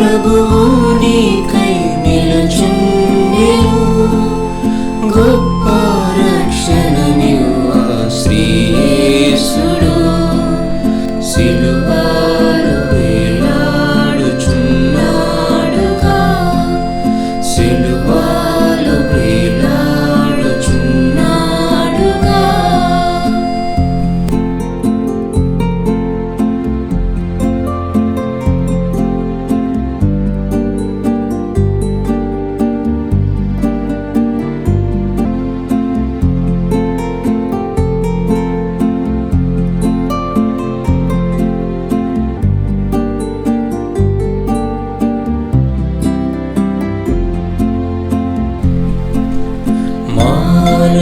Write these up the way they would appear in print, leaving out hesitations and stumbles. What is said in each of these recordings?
ప్రభువు నీకై నిలచుండెను గొప్ప రక్షణనివ్వ శ్రీయేసుడు సిలువలో వేలాడుచున్నాడుగా సిలువలో వేలాడుచున్నాడుగా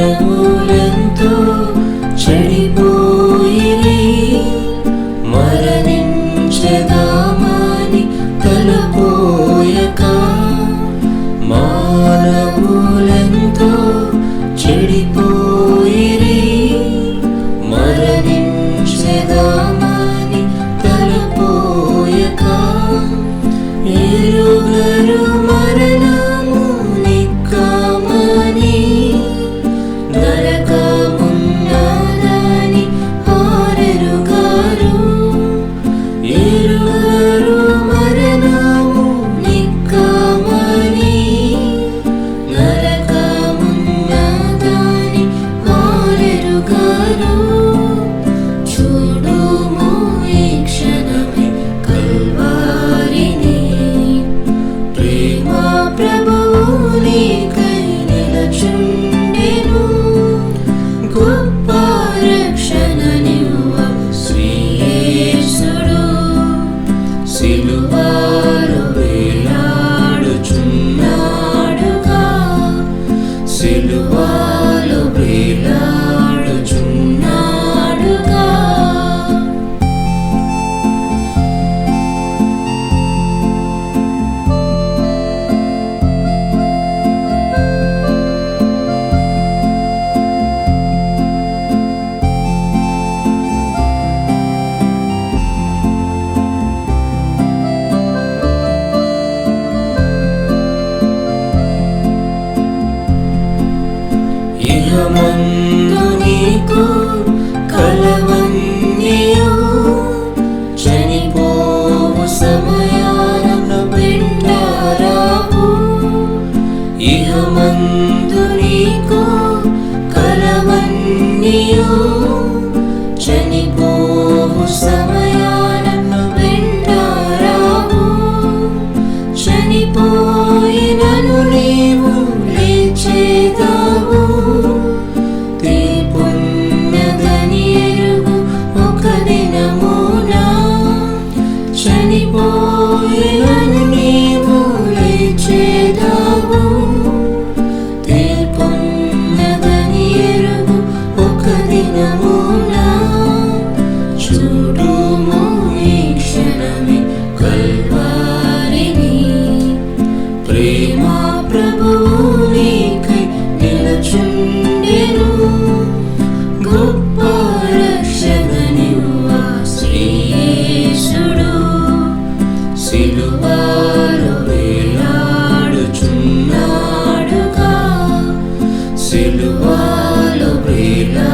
మానవులెంతో చెడిపోయిరి మరణించెదామని తలపోయక మానవులెంతో చెడిపోయిరి మరణించెదామని తలపోయక ఎరుగరు మరణము నిక్కమని నరకమున్నదని ఆరెరుగారు ఎరుగరు మరణము నిక్కమని నరకమున్నదని ఆరెరుగారు చూడుము ఈ క్షణమే కల్వారిని ప్రేమ ప్రభువు నీకై నిలచుండెను గొప్ప రక్షణనివ్వ శ్రీయేసుడు సిలువలో వేలాడుచున్నాడుగా సిలువలో వేలాడుచున్నాడుగా ఇహమందు నీకు కలవన్నియు చనిపోవు సమయాన వెంటారావు ఇహమందు నీకు కలవన్నియు చనిపోవు సమయాన వెంటారావు చనిపోయినను నీవు లేచేదావు తీర్పున్నదని ఎరుగు ఒక దినమున చనిపోయినను నీవు లేచేదావు తీర్పున్నదని ఎరుగు ఒక దినమున చూడుము ఈ క్షణమే కల్వారిని ప్రేమ ప్రభువు నీకై నిలచుండెను గొప్ప రక్షణనివ్వ శ్రీయేసుడు సిలువలో వేలాడుచున్నాడుగా సిలువలో వేలాడుచున్నాడుగా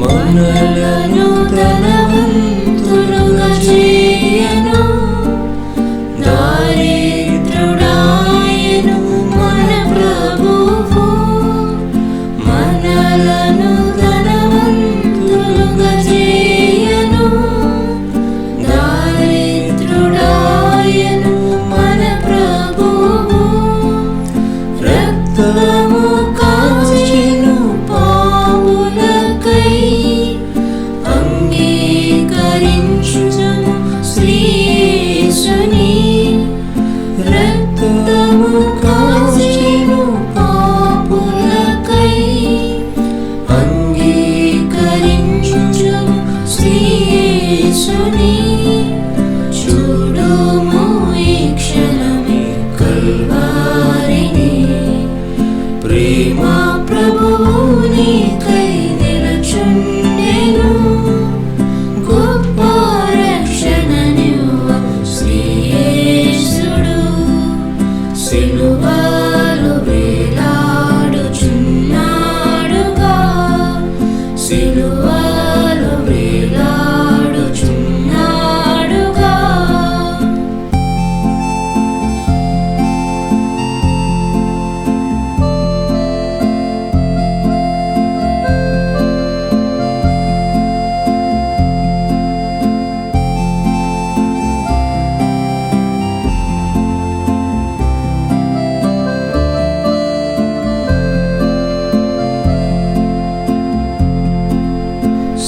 మనలను ధనవంతులుగా చేయను దారిద్రుడాయను మన ప్రభువు మనలను ధనవంతులుగా చేయను దారిద్రుడాయను మన ప్రభువు రక్తము కాచెను పాపులకై అంగీ యేసుని చూడుము ఈ క్షణమే కల్వారిని. ప్రేమ ప్రభువు నీకై నిలుచుండెను, గొప్ప రక్షణనివ్వ శ్రీ యేసుడు. సిలువలో వేలాడుచున్నాడుగా, సిలువలో వేలాడుచున్నాడుగా.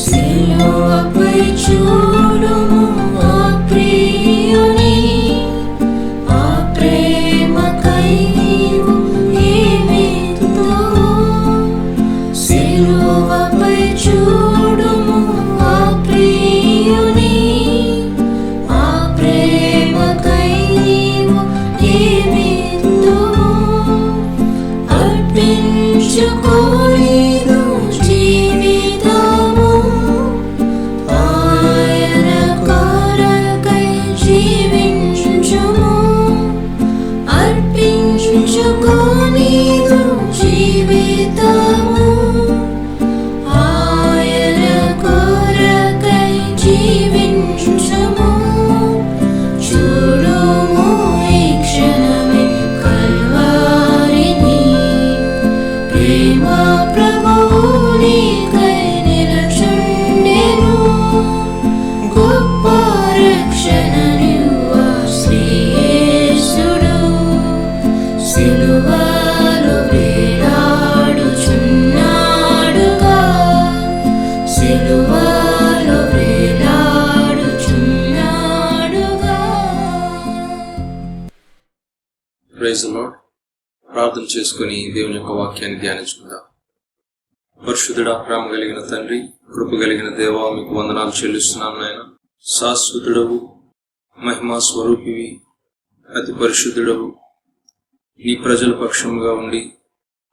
సిలువపై చూడుము ఆ ప్రియుని, ఆ ప్రేమకై నీవు ఏమిత్తువో. సిలువపై చూడుము ఆ ప్రియుని, ఆ ప్రేమకై నీవు ఏమిత్తువో. అర్పించుకో నీదు జీవితము, ఆయన కొరకై జీవించుము. అర్పించుకో నీదు జీవితము, ఆయన కొరకై జీవించుము. చూడుము ఈ క్షణమే కల్వారిని. ప్రేమ ప్రభువు నీకై నిలుచుండెను, గొప్ప రక్షణనివ్వ శ్రీ యేసుడు. సిలువలో వేలాడుచున్నాడుగా, సిలువలో వేలాడుచున్నాడుగా. Praise the lord. ప్రార్థన చేసుకుని దేవుని యొక్క వాక్యాన్ని ధ్యానించుకుందాం. పరిశుద్ధుడా, ప్రేమ కలిగిన తండ్రి, కృప కలిగిన దేవా, మీకు వందనాలు చెల్లిస్తున్నాను నాయన. శాశ్వతుడవు, మహిమా స్వరూపివి, అతి పరిశుద్ధుడవు, నీ ప్రజల పక్షముగా ఉండి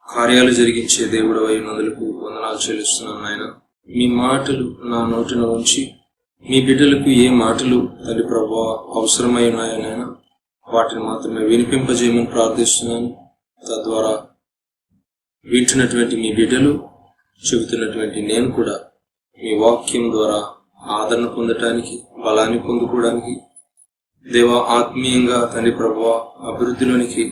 కార్యాలు జరిగించే దేవుడు అయినందుకు వందనాలు చెల్లిస్తున్నాను నాయన. మీ మాటలు నా నోటిన ఉంచి మీ బిడ్డలకు ఏ మాటలు తల్లి ప్రభువా అవసరమై ఉన్నాయో నాయన, వాటిని మాత్రమే వినిపింపజేయమని ప్రార్థిస్తున్నాను. తద్వారా వింటున్నటువంటి మీ బిడ్డలు, చెబుతున్నటువంటి నేను కూడా మీ వాక్యం ద్వారా ఆదరణ పొందటానికి, బలాన్ని పొందుకోవడానికి, దేవ ఆత్మీయంగా తండ్రి ప్రభువా అభివృద్ధిలోనికి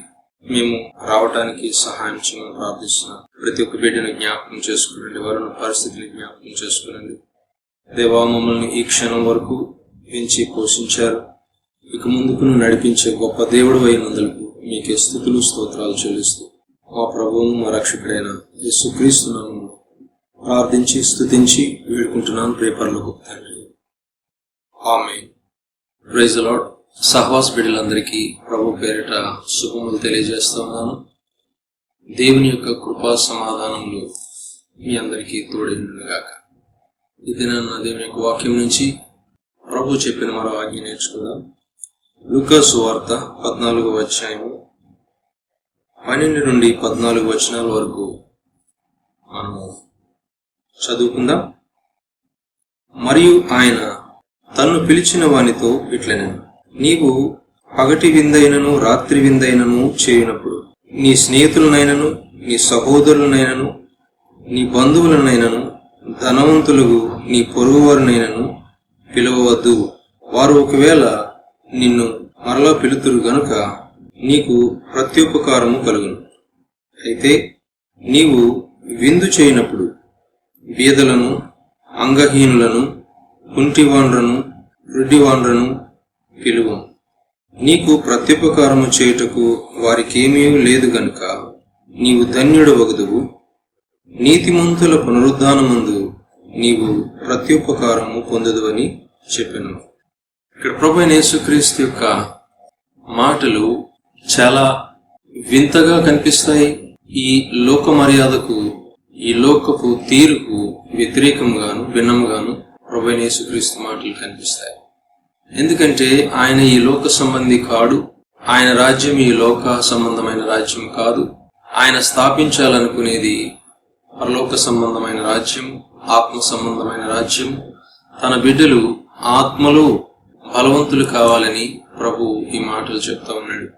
మేము రావటానికి సహాయం చేయమని ప్రార్థిస్తున్నాను. ప్రతి ఒక్క బిడ్డను జ్ఞాపకం చేసుకునండి, వారిని పరిస్థితిని జ్ఞాపకం చేసుకునండి. దేవా, మమ్మల్ని ఈ క్షణం వరకు పెంచి పోషించారు. ఇక ముందుకు నడిపించే గొప్ప దేవుడు అయినందుకు మీకే స్తుతులు స్తోత్రాలు చెల్లిస్తూ మా ప్రభువును మా రక్షకుడైన యేసుక్రీస్తు నామములో ప్రార్థించి స్తుతించి వేడుకుంటున్నాను ప్రేపర్లకు తండ్రి. ఆమేన్. Praise the lord. సహవాస బిడ్డలందరికీ ప్రభు పేరిట శుభములు తెలియజేస్తున్నాను. దేవుని యొక్క కృపా సమాధానములు మీ అందరికీ తోడైనగాక. ఇది నన్న దేవుని యొక్క వాక్యం నుంచి ప్రభు చెప్పిన మరో ఆజ్ఞ నేర్చుకుందాం. లూకా సువార్త 14వ అధ్యాయము 12 నుండి 14 వచనాల వరకు మనము చదువుకుందాం. మరియు ఆయన తన్ను పిలిచిన వానితో ఇట్లనెను, నీవు పగటి విందైనను రాత్రి విందైనను చేయునప్పుడు నీ స్నేహితులనైనను నీ సహోదరులనైనను నీ బంధువులనైనను ధనవంతులకు నీ పొరుగువారినైనను పిలువవద్దు. వారు ఒకవేళ నిన్ను మరలా పిలుతురు గనుక నీకు ప్రత్యుపకారము కలుగును. అయితే నీవు విందు చేయనప్పుడు బీదలను, అంగహీనులను, కుంటివాండ్రను, గుడ్డివాండ్రను పిలువు. నీకు ప్రత్యుపకారము చేయుటకు వారికేమీ లేదు గనుక నీవు ధన్యుడు వగుదువు. నీతిమంతుల పునరుద్ధానమందు నీవు ప్రత్యుపకారము పొందుదువని చెప్పెను. ఇక్కడ ప్రభువైన యేసుక్రీస్తు యొక్క మాటలు చాలా వింతగా కనిపిస్తాయి. ఈ లోక మర్యాదకు, ఈ లోకపు తీరుకు వ్యతిరేకంగాను భిన్నముగాను ప్రభువైన యేసుక్రీస్తు మాటలు కనిపిస్తాయి. ఎందుకంటే ఆయన ఈ లోక సంబంధి కాడు, ఆయన రాజ్యం ఈ లోక సంబంధమైన రాజ్యం కాదు. ఆయన స్థాపించాలనుకునేది పరలోక సంబంధమైన రాజ్యం, ఆత్మ సంబంధమైన రాజ్యం. తన బిడ్డలు ఆత్మలో బలవంతులు కావాలని ప్రభు ఈ మాటలు చెప్తా ఉన్నాడు.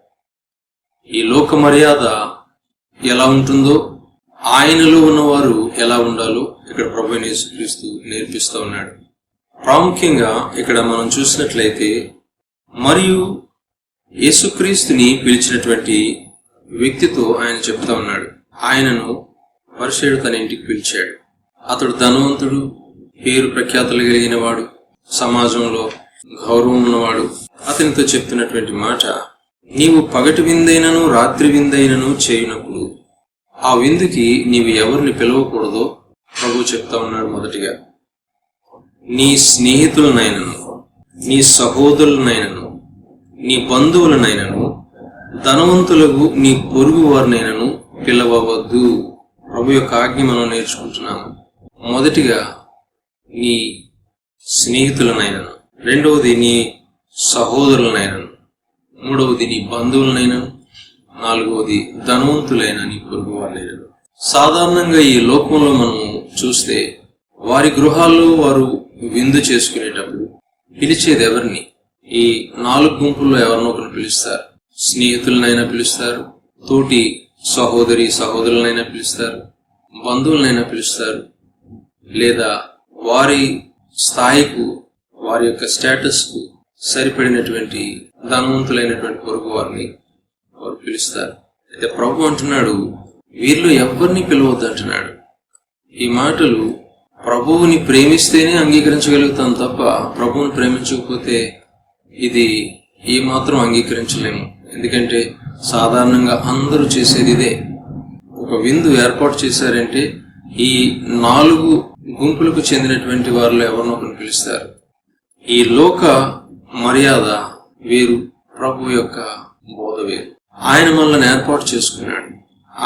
ఈ లోక మర్యాద ఎలా ఉంటుందో, ఆయనలో ఉన్నవారు ఎలా ఉండాలో ఇక్కడ ప్రభువైన యేసుక్రీస్తు నేర్పిస్తూ ఉన్నాడు. ప్రాముఖ్యంగా ఇక్కడ మనం చూసినట్లయితే, మరియు యేసుక్రీస్తుని పిలిచినటువంటి వ్యక్తితో ఆయన చెప్తా ఉన్నాడు. ఆయనను పరిసయ్యుడు తన ఇంటికి పిలిచాడు. అతడు ధనవంతుడు, పేరు ప్రఖ్యాతులు కలిగిన వాడు, సమాజంలో గౌరవం ఉన్నవాడు. అతనితో చెప్తున్నటువంటి మాట, నీవు పగటి విందైనను రాత్రి విందైనను చేయునప్పుడు ఆ విందుకి నీవు ఎవరిని పిలవకూడదో ప్రభు చెప్తా ఉన్నాడు. మొదటిగా నీ స్నేహితులనైనను, నీ సహోదరులనైనను, నీ బంధువులనైనను, ధనవంతులకు నీ పొరుగు వారినైనను పిలవవద్దు. ప్రభు యొక్క ఆజ్ఞ మనం నేర్చుకుంటున్నాము. మొదటిగా నీ స్నేహితులనైనను, రెండవది నీ సహోదరులనైనను, మూడవది నీ బంధువులనైనను, నాలుగవది ధనవంతులైన నీ పొరుగు వారినైనను. సాధారణంగా ఈ లోకంలో మనం చూస్తే వారి గృహాల్లో వారు విందు చేసుకునేటప్పుడు పిలిచేది ఎవరిని? ఈ 4 గుంపుల్లో ఎవరినో ఒకరిని పిలుస్తారు. స్నేహితులనైనా పిలుస్తారు, తోటి సహోదరులనైనా పిలుస్తారు, బంధువులనైనా పిలుస్తారు, లేదా వారి స్థాయికు, వారి యొక్క స్టేటస్ కు సరిపడినటువంటి ధనవంతులైనటువంటి పొరుగు వారిని వారు పిలుస్తారు. అయితే ప్రభు అంటున్నాడు, వీళ్ళు ఎవరిని పిలవద్దు అంటున్నాడు. ఈ మాటలు ప్రభువుని ప్రేమిస్తేనే అంగీకరించగలుగుతాం తప్ప ప్రభువుని ప్రేమించకపోతే ఇది ఏమాత్రం అంగీకరించలేము. ఎందుకంటే సాధారణంగా అందరూ చేసేది ఇదే. ఒక విందు ఏర్పాటు చేశారంటే ఈ 4 గుంపులకు చెందినటువంటి వారిలో ఎవరినో ఒకరిని పిలుస్తారు. ఈ లోక మర్యాద వేరు, ప్రభు యొక్క బోధ వేరు. ఆయన మనల్ని ఏర్పాటు చేసుకున్నాడు,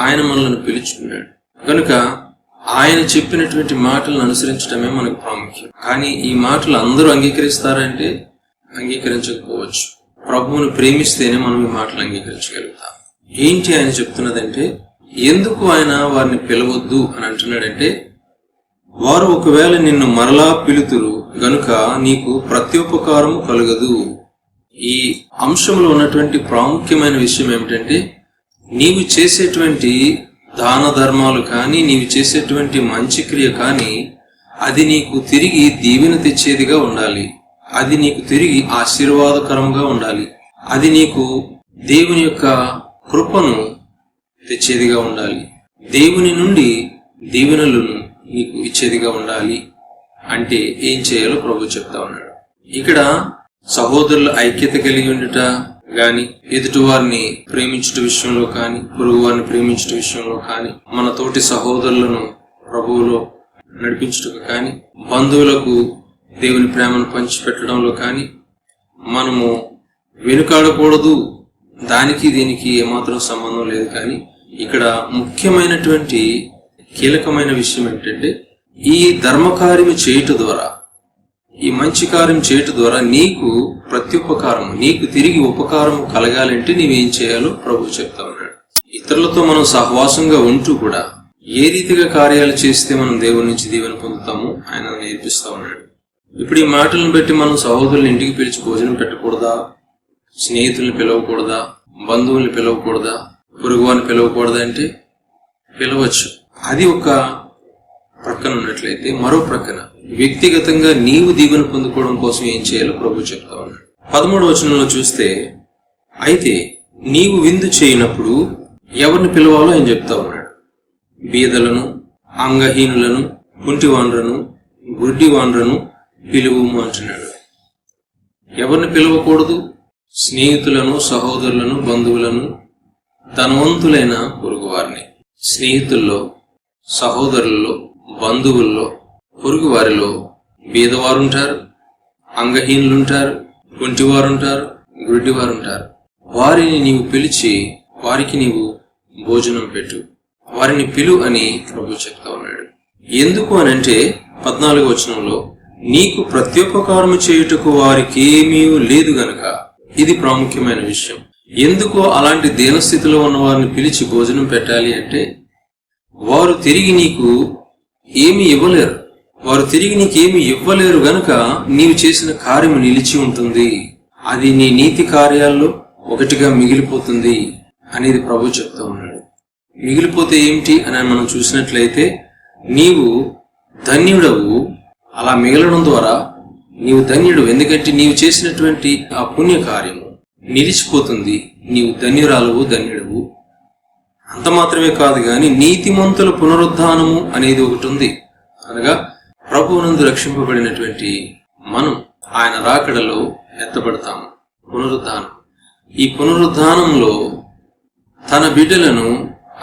ఆయన మనల్ని పిలుచుకున్నాడు. కనుక ఆయన చెప్పినటువంటి మాటలను అనుసరించడమే మనకు ప్రాముఖ్యం. కానీ ఈ మాటలు అందరూ అంగీకరిస్తారంటే అంగీకరించకపోవచ్చు. ప్రభువును ప్రేమిస్తేనే మనం ఈ మాటలు అంగీకరించగలుగుతాం. ఏంటి ఆయన చెప్తున్నదంటే, ఎందుకు ఆయన వారిని పిలవద్దు అని అంటున్నాడంటే, వారు ఒకవేళ నిన్ను మరలా పిలుతురు గనుక నీకు ప్రత్యుపకారము కలుగదు. ఈ అంశంలో ఉన్నటువంటి ప్రాముఖ్యమైన విషయం ఏమిటంటే, నీవు చేసేటువంటి దాన ధర్మాలు కానీ, నీవు చేసేటువంటి మంచి క్రియ కానీ అది నీకు తిరిగి దీవెన తెచ్చేదిగా ఉండాలి. అది నీకు తిరిగి ఆశీర్వాదకరంగా ఉండాలి. అది నీకు దేవుని యొక్క కృపను తెచ్చేదిగా ఉండాలి. దేవుని నుండి దీవెనలను నీకు ఇచ్చేదిగా ఉండాలి. అంటే ఏం చేయాలో ప్రభు చెప్తా ఉన్నాడు. ఇక్కడ సహోదరుల ఐక్యత కలిగి ఉండుట గాని, ఎదుటివారిని ప్రేమించుట విషయంలో కానీ, పొరుగు వారిని ప్రేమించుట విషయంలో కానీ, మన తోటి సహోదరులను ప్రభువులో నడిపించుటకు కానీ, బంధువులకు దేవుని ప్రేమను పంచిపెట్టడంలో కానీ మనము వెనుకాడకూడదు. దానికి దీనికి ఏమాత్రం సంబంధం లేదు. కానీ ఇక్కడ ముఖ్యమైనటువంటి కీలకమైన విషయం ఏంటంటే, ఈ ధర్మకార్యము చేయుట ద్వారా, ఈ మంచి కార్యం చేయుట ద్వారా నీకు ప్రత్యుపకారం, నీకు తిరిగి ఉపకారం కలగాలంటే నీవేం చేయాలో ప్రభు చెప్తా ఉన్నాడు. ఇతరులతో మనం సహవాసంగా ఉంటూ కూడా ఏ రీతిగా కార్యాలు చేస్తే మనం దేవుడి నుంచి దీవెన పొందుతామో ఆయన నేర్పిస్తా ఉన్నాడు. ఇప్పుడు ఈ మాటలను బట్టి మనం సహోదరులను ఇంటికి పిలిచి భోజనం పెట్టకూడదా, స్నేహితుల్ని పిలవకూడదా, బంధువుల్ని పిలవకూడదా, పొరుగువారిని పిలవకూడదా అంటే పిలవచ్చు. అది ఒక ప్రక్కన ఉన్నట్లయితే, మరో ప్రక్కన వ్యక్తిగతంగా నీవు దీవెన పొందుకోవడం కోసం ఏం చేయాలో ప్రభు చెప్తా ఉన్నాడు. 13వ వచనంలో చూస్తే, అయితే నీవు విందు చేయనప్పుడు ఎవరిని పిలవాలో ఆయన చెప్తా ఉన్నాడు. బీదలను, అంగహీనులను, కుంటివాండ్రను, గుడ్డివాండ్రను పిలువుము అంటున్నాడు. ఎవరిని పిలవకూడదు? స్నేహితులను, సహోదరులను, బంధువులను, ధనవంతులైన పొరుగువారిని. స్నేహితుల్లో, సహోదరుల్లో, బంధువుల్లో, పొరుగు వారిలో బీదవారుంటారు, అంగహీనులుంటారు, కుంటివారుంటారు, గుడ్డివారుంటారు. వారిని నీవు పిలిచి వారికి నీవు భోజనం పెట్టు, వారిని పిలు అని ప్రభు చెప్తా ఉన్నాడు. ఎందుకు అనంటే 14వ వచనంలో, నీకు ప్రత్యుపకారము చేయుటకు వారికి ఏమీ లేదు గనుక. ఇది ప్రాముఖ్యమైన విషయం. ఎందుకో అలాంటి దీనస్థితిలో ఉన్న వారిని పిలిచి భోజనం పెట్టాలి అంటే వారు తిరిగి నీకు ఏమి ఇవ్వలేరు. వారు తిరిగి నీకేమి ఇవ్వలేరు గనుక నీవు చేసిన కార్యము నిలిచి ఉంటుంది. అది నీ నీతి కార్యాల్లో ఒకటిగా మిగిలిపోతుంది అనేది ప్రభు చెప్తా ఉన్నాడు. మిగిలిపోతే ఏమిటి అని మనం చూసినట్లయితే నీవు ధన్యుడవు. అలా మిగలడం ద్వారా నీవు ధన్యుడు. ఎందుకంటే నీవు చేసినటువంటి ఆ పుణ్య కార్యము నిలిచిపోతుంది. నీవు ధన్యురాలువు, ధన్యుడవు. అంత మాత్రమే కాదు గాని నీతిమంతుల పునరుద్ధానము అనేది ఒకటి ఉంది. అనగా ప్రభువునందు రక్షింపబడినటువంటి మనం ఆయన రాకడలో ఎత్తబడతాము. పునరుద్ధానం. ఈ పునరుద్ధానంలో తన బిడ్డలను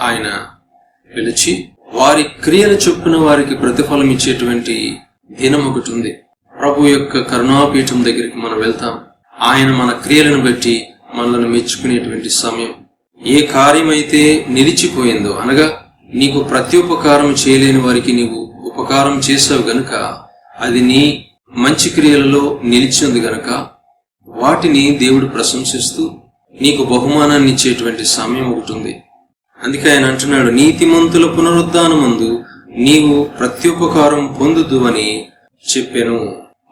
ఆయన పిలిచి వారి క్రియల చొప్పున వారికి ప్రతిఫలం ఇచ్చేటువంటి దినం ఒకటి ఉంది. ప్రభు యొక్క కరుణాపీఠం దగ్గరికి మనం వెళ్తాం. ఆయన మన క్రియలను బట్టి మనల్ని మెచ్చుకునేటువంటి సమయం. ఏ కార్యమైతే నిలిచిపోయిందో, అనగా నీకు ప్రత్యుపకారం చేయలేని వారికి నీవు ఉపకారం చేసావు గనుక అది నీ మంచి క్రియలలో నిలిచింది గనుక వాటిని దేవుడు ప్రశంసిస్తూ నీకు బహుమానాన్ని ఇచ్చేటువంటి సమయం ఒకటి ఉంది. అందుకే ఆయన అంటున్నాడు, నీతిమంతుల పునరుద్ధానమందు నీవు ప్రత్యుపకారం పొందుదు అని చెప్పెను.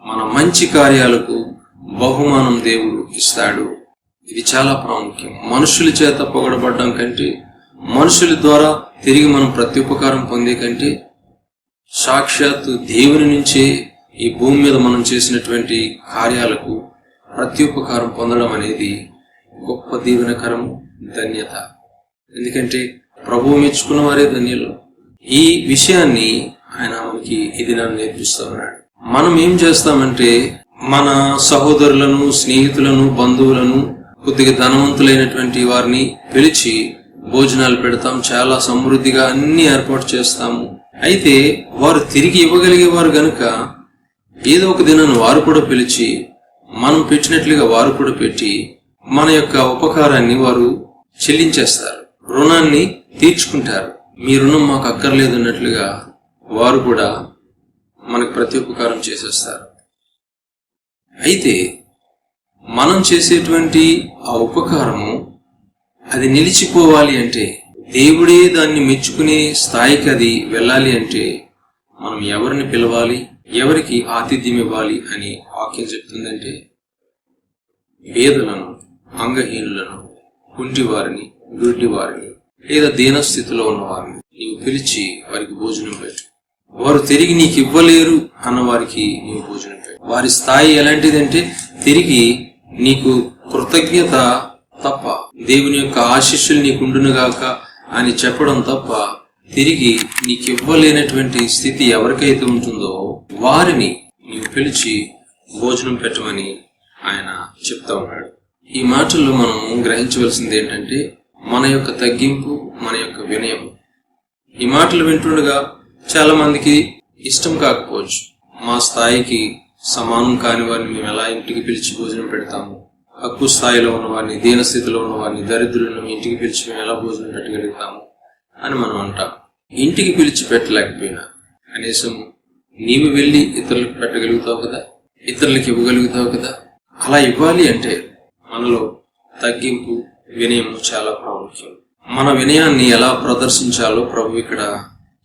మన మంచి కార్యాలకు బహుమానం దేవుడు ఇస్తాడు. ఇది చాలా ప్రాముఖ్యం. మనుషుల చేత పొగడబడ్డం కంటే, మనుషుల ద్వారా తిరిగి మనం ప్రత్యుపకారం పొందే కంటే, సాక్షాత్తు దేవుని నుంచే ఈ భూమి మీద మనం చేసినటువంటి కార్యాలకు ప్రత్యుపకారం పొందడం అనేది గొప్ప దీవెనకరము, ధన్యత. ఎందుకంటే ప్రభువు మెచ్చుకున్న వారే ధన్యులు. ఈ విషయాన్ని ఆయన మనకి ఇది నన్ను నేర్పిస్తూ ఉన్నాడు. మనం ఏం చేస్తామంటే మన సహోదరులను, స్నేహితులను, బంధువులను, కొద్దిగా ధనవంతులైనటువంటి వారిని పిలిచి భోజనాలు పెడతాం. చాలా సమృద్ధిగా అన్ని ఏర్పాటు చేస్తాము. అయితే వారు తిరిగి ఇవ్వగలిగేవారు గనుక ఏదో ఒక దినాన్ని వారు కూడా పిలిచి మనం పెట్టినట్లుగా వారు కూడా పెట్టి మన యొక్క ఉపకారాన్ని వారు చెల్లించేస్తారు, రుణాన్ని తీర్చుకుంటారు. మీ రుణం మాకు అక్కర్లేదు అన్నట్లుగా వారు కూడా మనకు ప్రత్యుపకారం చేసేస్తారు. అయితే మనం చేసేటువంటి ఆ ఉపకారము అది నిలిచిపోవాలి అంటే, దేవుడే దాన్ని మెచ్చుకునే స్థాయికి అది వెళ్ళాలి అంటే మనం ఎవరిని పిలవాలి, ఎవరికి ఆతిథ్యం ఇవ్వాలి అని వాక్యం చెప్తుందంటే, పేదలను, అంగహీనులను, కుంటివారిని, గుడ్డివారిని లేదా దీనస్థితిలో ఉన్న వారిని నీవు పిలిచి వారికి భోజనం పెట్టు. వారు తిరిగి నీకు ఇవ్వలేరు అన్న వారికి నీవు భోజనం పెట్టు. వారి స్థాయి ఎలాంటిదంటే తిరిగి నీకు కృతజ్ఞత తప్ప, దేవుని యొక్క ఆశీస్సులు నీకుండునుగాక అని చెప్పడం తప్ప తిరిగి నీకు ఇవ్వలేనటువంటి స్థితి ఎవరికైతే ఉంటుందో వారిని నీవు పిలిచి భోజనం పెట్టమని ఆయన చెప్తా ఉన్నాడు. ఈ మాటల్లో మనం గ్రహించవలసింది ఏంటంటే మన యొక్క తగ్గింపు, మన యొక్క వినయం. ఈ మాటలు వింటుండగా చాలా మందికి ఇష్టం కాకపోవచ్చు. మా స్థాయికి సమానం కాని వారిని మేము ఎలా ఇంటికి పిలిచి భోజనం పెడతాము, తక్కువ స్థాయిలో ఉన్న వారిని, దీనస్థితిలో ఉన్న వారిని, దరిద్రులను ఇంటికి పిలిచి మేము ఎలా భోజనం పెట్టగలుగుతాము అని మనం అంటాం. ఇంటికి పిలిచి పెట్టలేకపోయినా కనీసం నీవు వెళ్ళి ఇతరులకు పెట్టగలుగుతావు కదా, ఇతరులకు ఇవ్వగలుగుతావు కదా. అలా ఇవ్వాలి అంటే మనలో తగ్గింపు, వినయం చాలా ప్రాముఖ్యం. మన వినయాన్ని ఎలా ప్రదర్శించాలో ప్రభు ఇక్కడ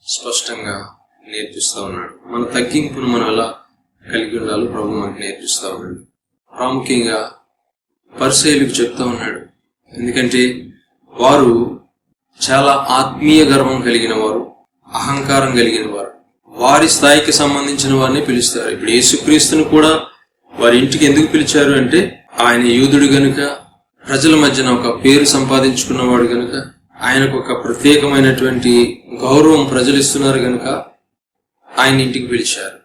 స్పష్టంగా నేర్పిస్తా ఉన్నాడు. మన తగ్గింపును మనం ఎలా కలిగి ఉండాలో ప్రభు మనకు నేర్పిస్తా ఉన్నాడు. ప్రాముఖ్యంగా పరిసయ్యులకు చెప్తా ఉన్నాడు. ఎందుకంటే వారు చాలా ఆత్మీయ గర్వం కలిగిన వారు, అహంకారం కలిగిన వారు. వారి స్థాయికి సంబంధించిన వారిని పిలుస్తారు. ఇప్పుడు యేసుక్రీస్తును కూడా వారి ఇంటికి ఎందుకు పిలిచారు అంటే ఆయన యూదుడు గనుక, ప్రజల మధ్యన ఒక పేరు సంపాదించుకున్నవాడు గనుక, ఆయనకు ఒక ప్రత్యేకమైనటువంటి గౌరవం ప్రజలు ఇస్తున్నారు గనుక ఆయన ఇంటికి పిలిచారు.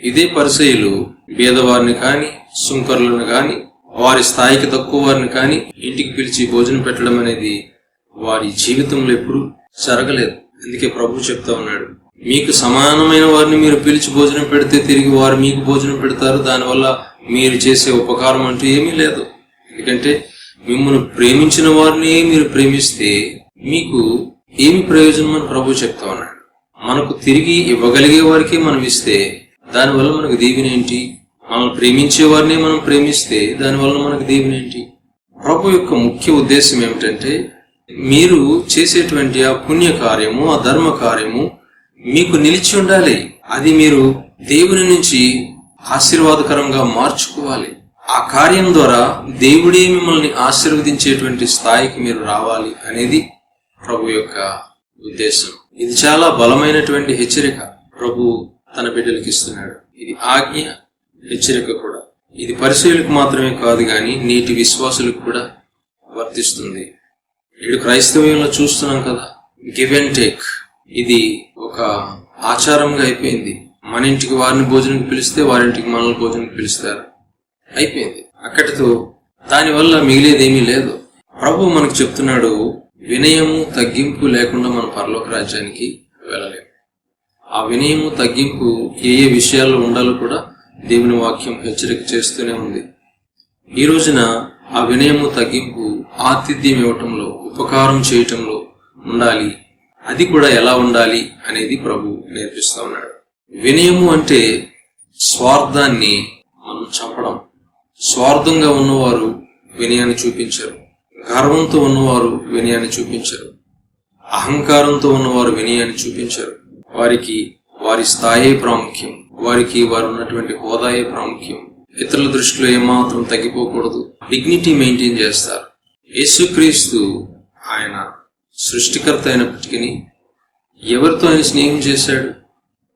ఇదే పరిసయ్యులు పేదవారిని కాని, సుంకరులను కాని, వారి స్థాయికి తక్కువ వారిని కాని ఇంటికి పిలిచి భోజనం పెట్టడం అనేది వారి జీవితంలో ఎప్పుడు జరగలేదు. అందుకే ప్రభు చెప్తా ఉన్నాడు, మీకు సమానమైన వారిని మీరు పిలిచి భోజనం పెడితే తిరిగి వారు మీకు భోజనం పెడతారు. దానివల్ల మీరు చేసే ఉపకారం అంటూ ఏమీ లేదు. ఎందుకంటే మిమ్మల్ని ప్రేమించిన వారిని మీరు ప్రేమిస్తే మీకు ఏమి ప్రయోజనం అని ప్రభు చెప్తా ఉన్నాడు. మనకు తిరిగి ఇవ్వగలిగే వారికి మనం ఇస్తే దానివల్ల మనకు దీవెన ఏంటి? మనల్ని ప్రేమించే వారిని మనం ప్రేమిస్తే దానివల్ల మనకు దీవెన ఏంటి? ప్రభు యొక్క ముఖ్య ఉద్దేశం ఏమిటంటే, మీరు చేసేటువంటి ఆ పుణ్య కార్యము, ఆ ధర్మ కార్యము మీకు నిలిచి ఉండాలి. అది మీరు దేవుని నుంచి ఆశీర్వాదకరంగా మార్చుకోవాలి. ఆ కార్యం ద్వారా దేవుడే మిమ్మల్ని ఆశీర్వదించేటువంటి స్థాయికి మీరు రావాలి అనేది ప్రభు యొక్క ఉద్దేశం. ఇది చాలా బలమైనటువంటి హెచ్చరిక ప్రభు తన బిడ్డలకు ఇస్తున్నాడు. ఇది ఆజ్ఞ, హెచ్చరిక కూడా. ఇది పరిశీలకు మాత్రమే కాదు కానీ నేటి విశ్వాసులకు కూడా వర్తిస్తుంది. ఇప్పుడు క్రైస్తవ్యంలో చూస్తున్నాం కదా, గివ్ అండ్ టేక్. ఇది ఒక ఆచారంగా అయిపోయింది. మన ఇంటికి వారిని భోజనం పిలిస్తే వారింటికి మనల్ని భోజనం పిలుస్తారు, అయిపోయింది అక్కడితో. దానివల్ల మిగిలేదేమీ లేదు. ప్రభు మనకు చెప్తున్నాడు, వినయము తగ్గింపు లేకుండా మనం పరలోక రాజ్యానికి వెళ్ళలేము. ఆ వినయము తగ్గింపు ఏ ఏ విషయాల్లో ఉండాలో కూడా దేవుని వాక్యం హెచ్చరిక చేస్తూనే ఉంది. ఈ రోజున ఆ వినయము తగ్గింపు ఆతిథ్యం ఇవ్వటంలో, ఉపకారం చేయటంలో ఉండాలి. అది కూడా ఎలా ఉండాలి అనేది ప్రభు నేర్పిస్తా ఉన్నాడు. వినయము అంటే స్వార్థాన్ని మనం చంపడం. స్వార్థంగా ఉన్నవారు వినయాన్ని చూపించరు. గర్వంతో ఉన్నవారు వినయాన్ని చూపించరు. అహంకారంతో ఉన్నవారు వినయాన్ని చూపించరు. వారికి వారి స్థాయే ప్రాముఖ్యం. వారికి వారు ఉన్నటువంటి హోదాయే ప్రాముఖ్యం. ఇతరుల దృష్టిలో ఏమాత్రం తగ్గిపోకూడదు. డిగ్నిటీ మెయింటైన్ చేస్తారు. యేసుక్రీస్తు ఆయన సృష్టికర్త అయినప్పటికీ ఎవరితో ఆయన స్నేహం చేశాడు?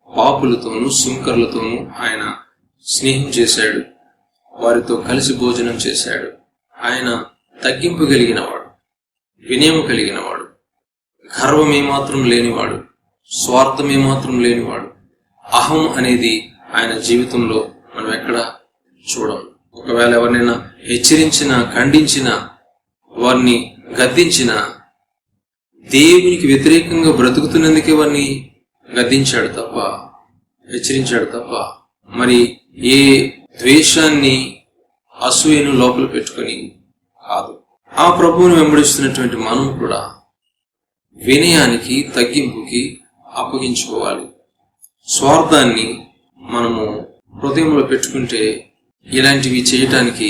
పాపులతోనూ సుంకర్లతోనూ ఆయన స్నేహం చేశాడు. వారితో కలిసి భోజనం చేశాడు. ఆయన తగ్గింపు కలిగినవాడు, వినయం కలిగినవాడు, గర్వం ఏమాత్రం లేనివాడు, స్వార్థం ఏమాత్రం లేనివాడు. అహం అనేది ఆయన జీవితంలో మనం ఎక్కడ చూడం. ఒకవేళ ఎవరినైనా హెచ్చరించినా, ఖండించినా, వారిని గద్దించినా, దేవునికి వ్యతిరేకంగా బ్రతుకుతున్నందుకే వారిని గద్దించాడు తప్ప, హెచ్చరించాడు తప్ప, మరి ఏ ద్వేషాన్ని, అసూయను లోపల పెట్టుకొని కాదు. ఆ ప్రభువుని వెంబడిస్తున్నటువంటి మనం కూడా వినయానికి, తగ్గింపుకి అప్పగించుకోవాలి. స్వార్థాన్ని మనము హృదయంలో పెట్టుకుంటే ఇలాంటివి చేయటానికి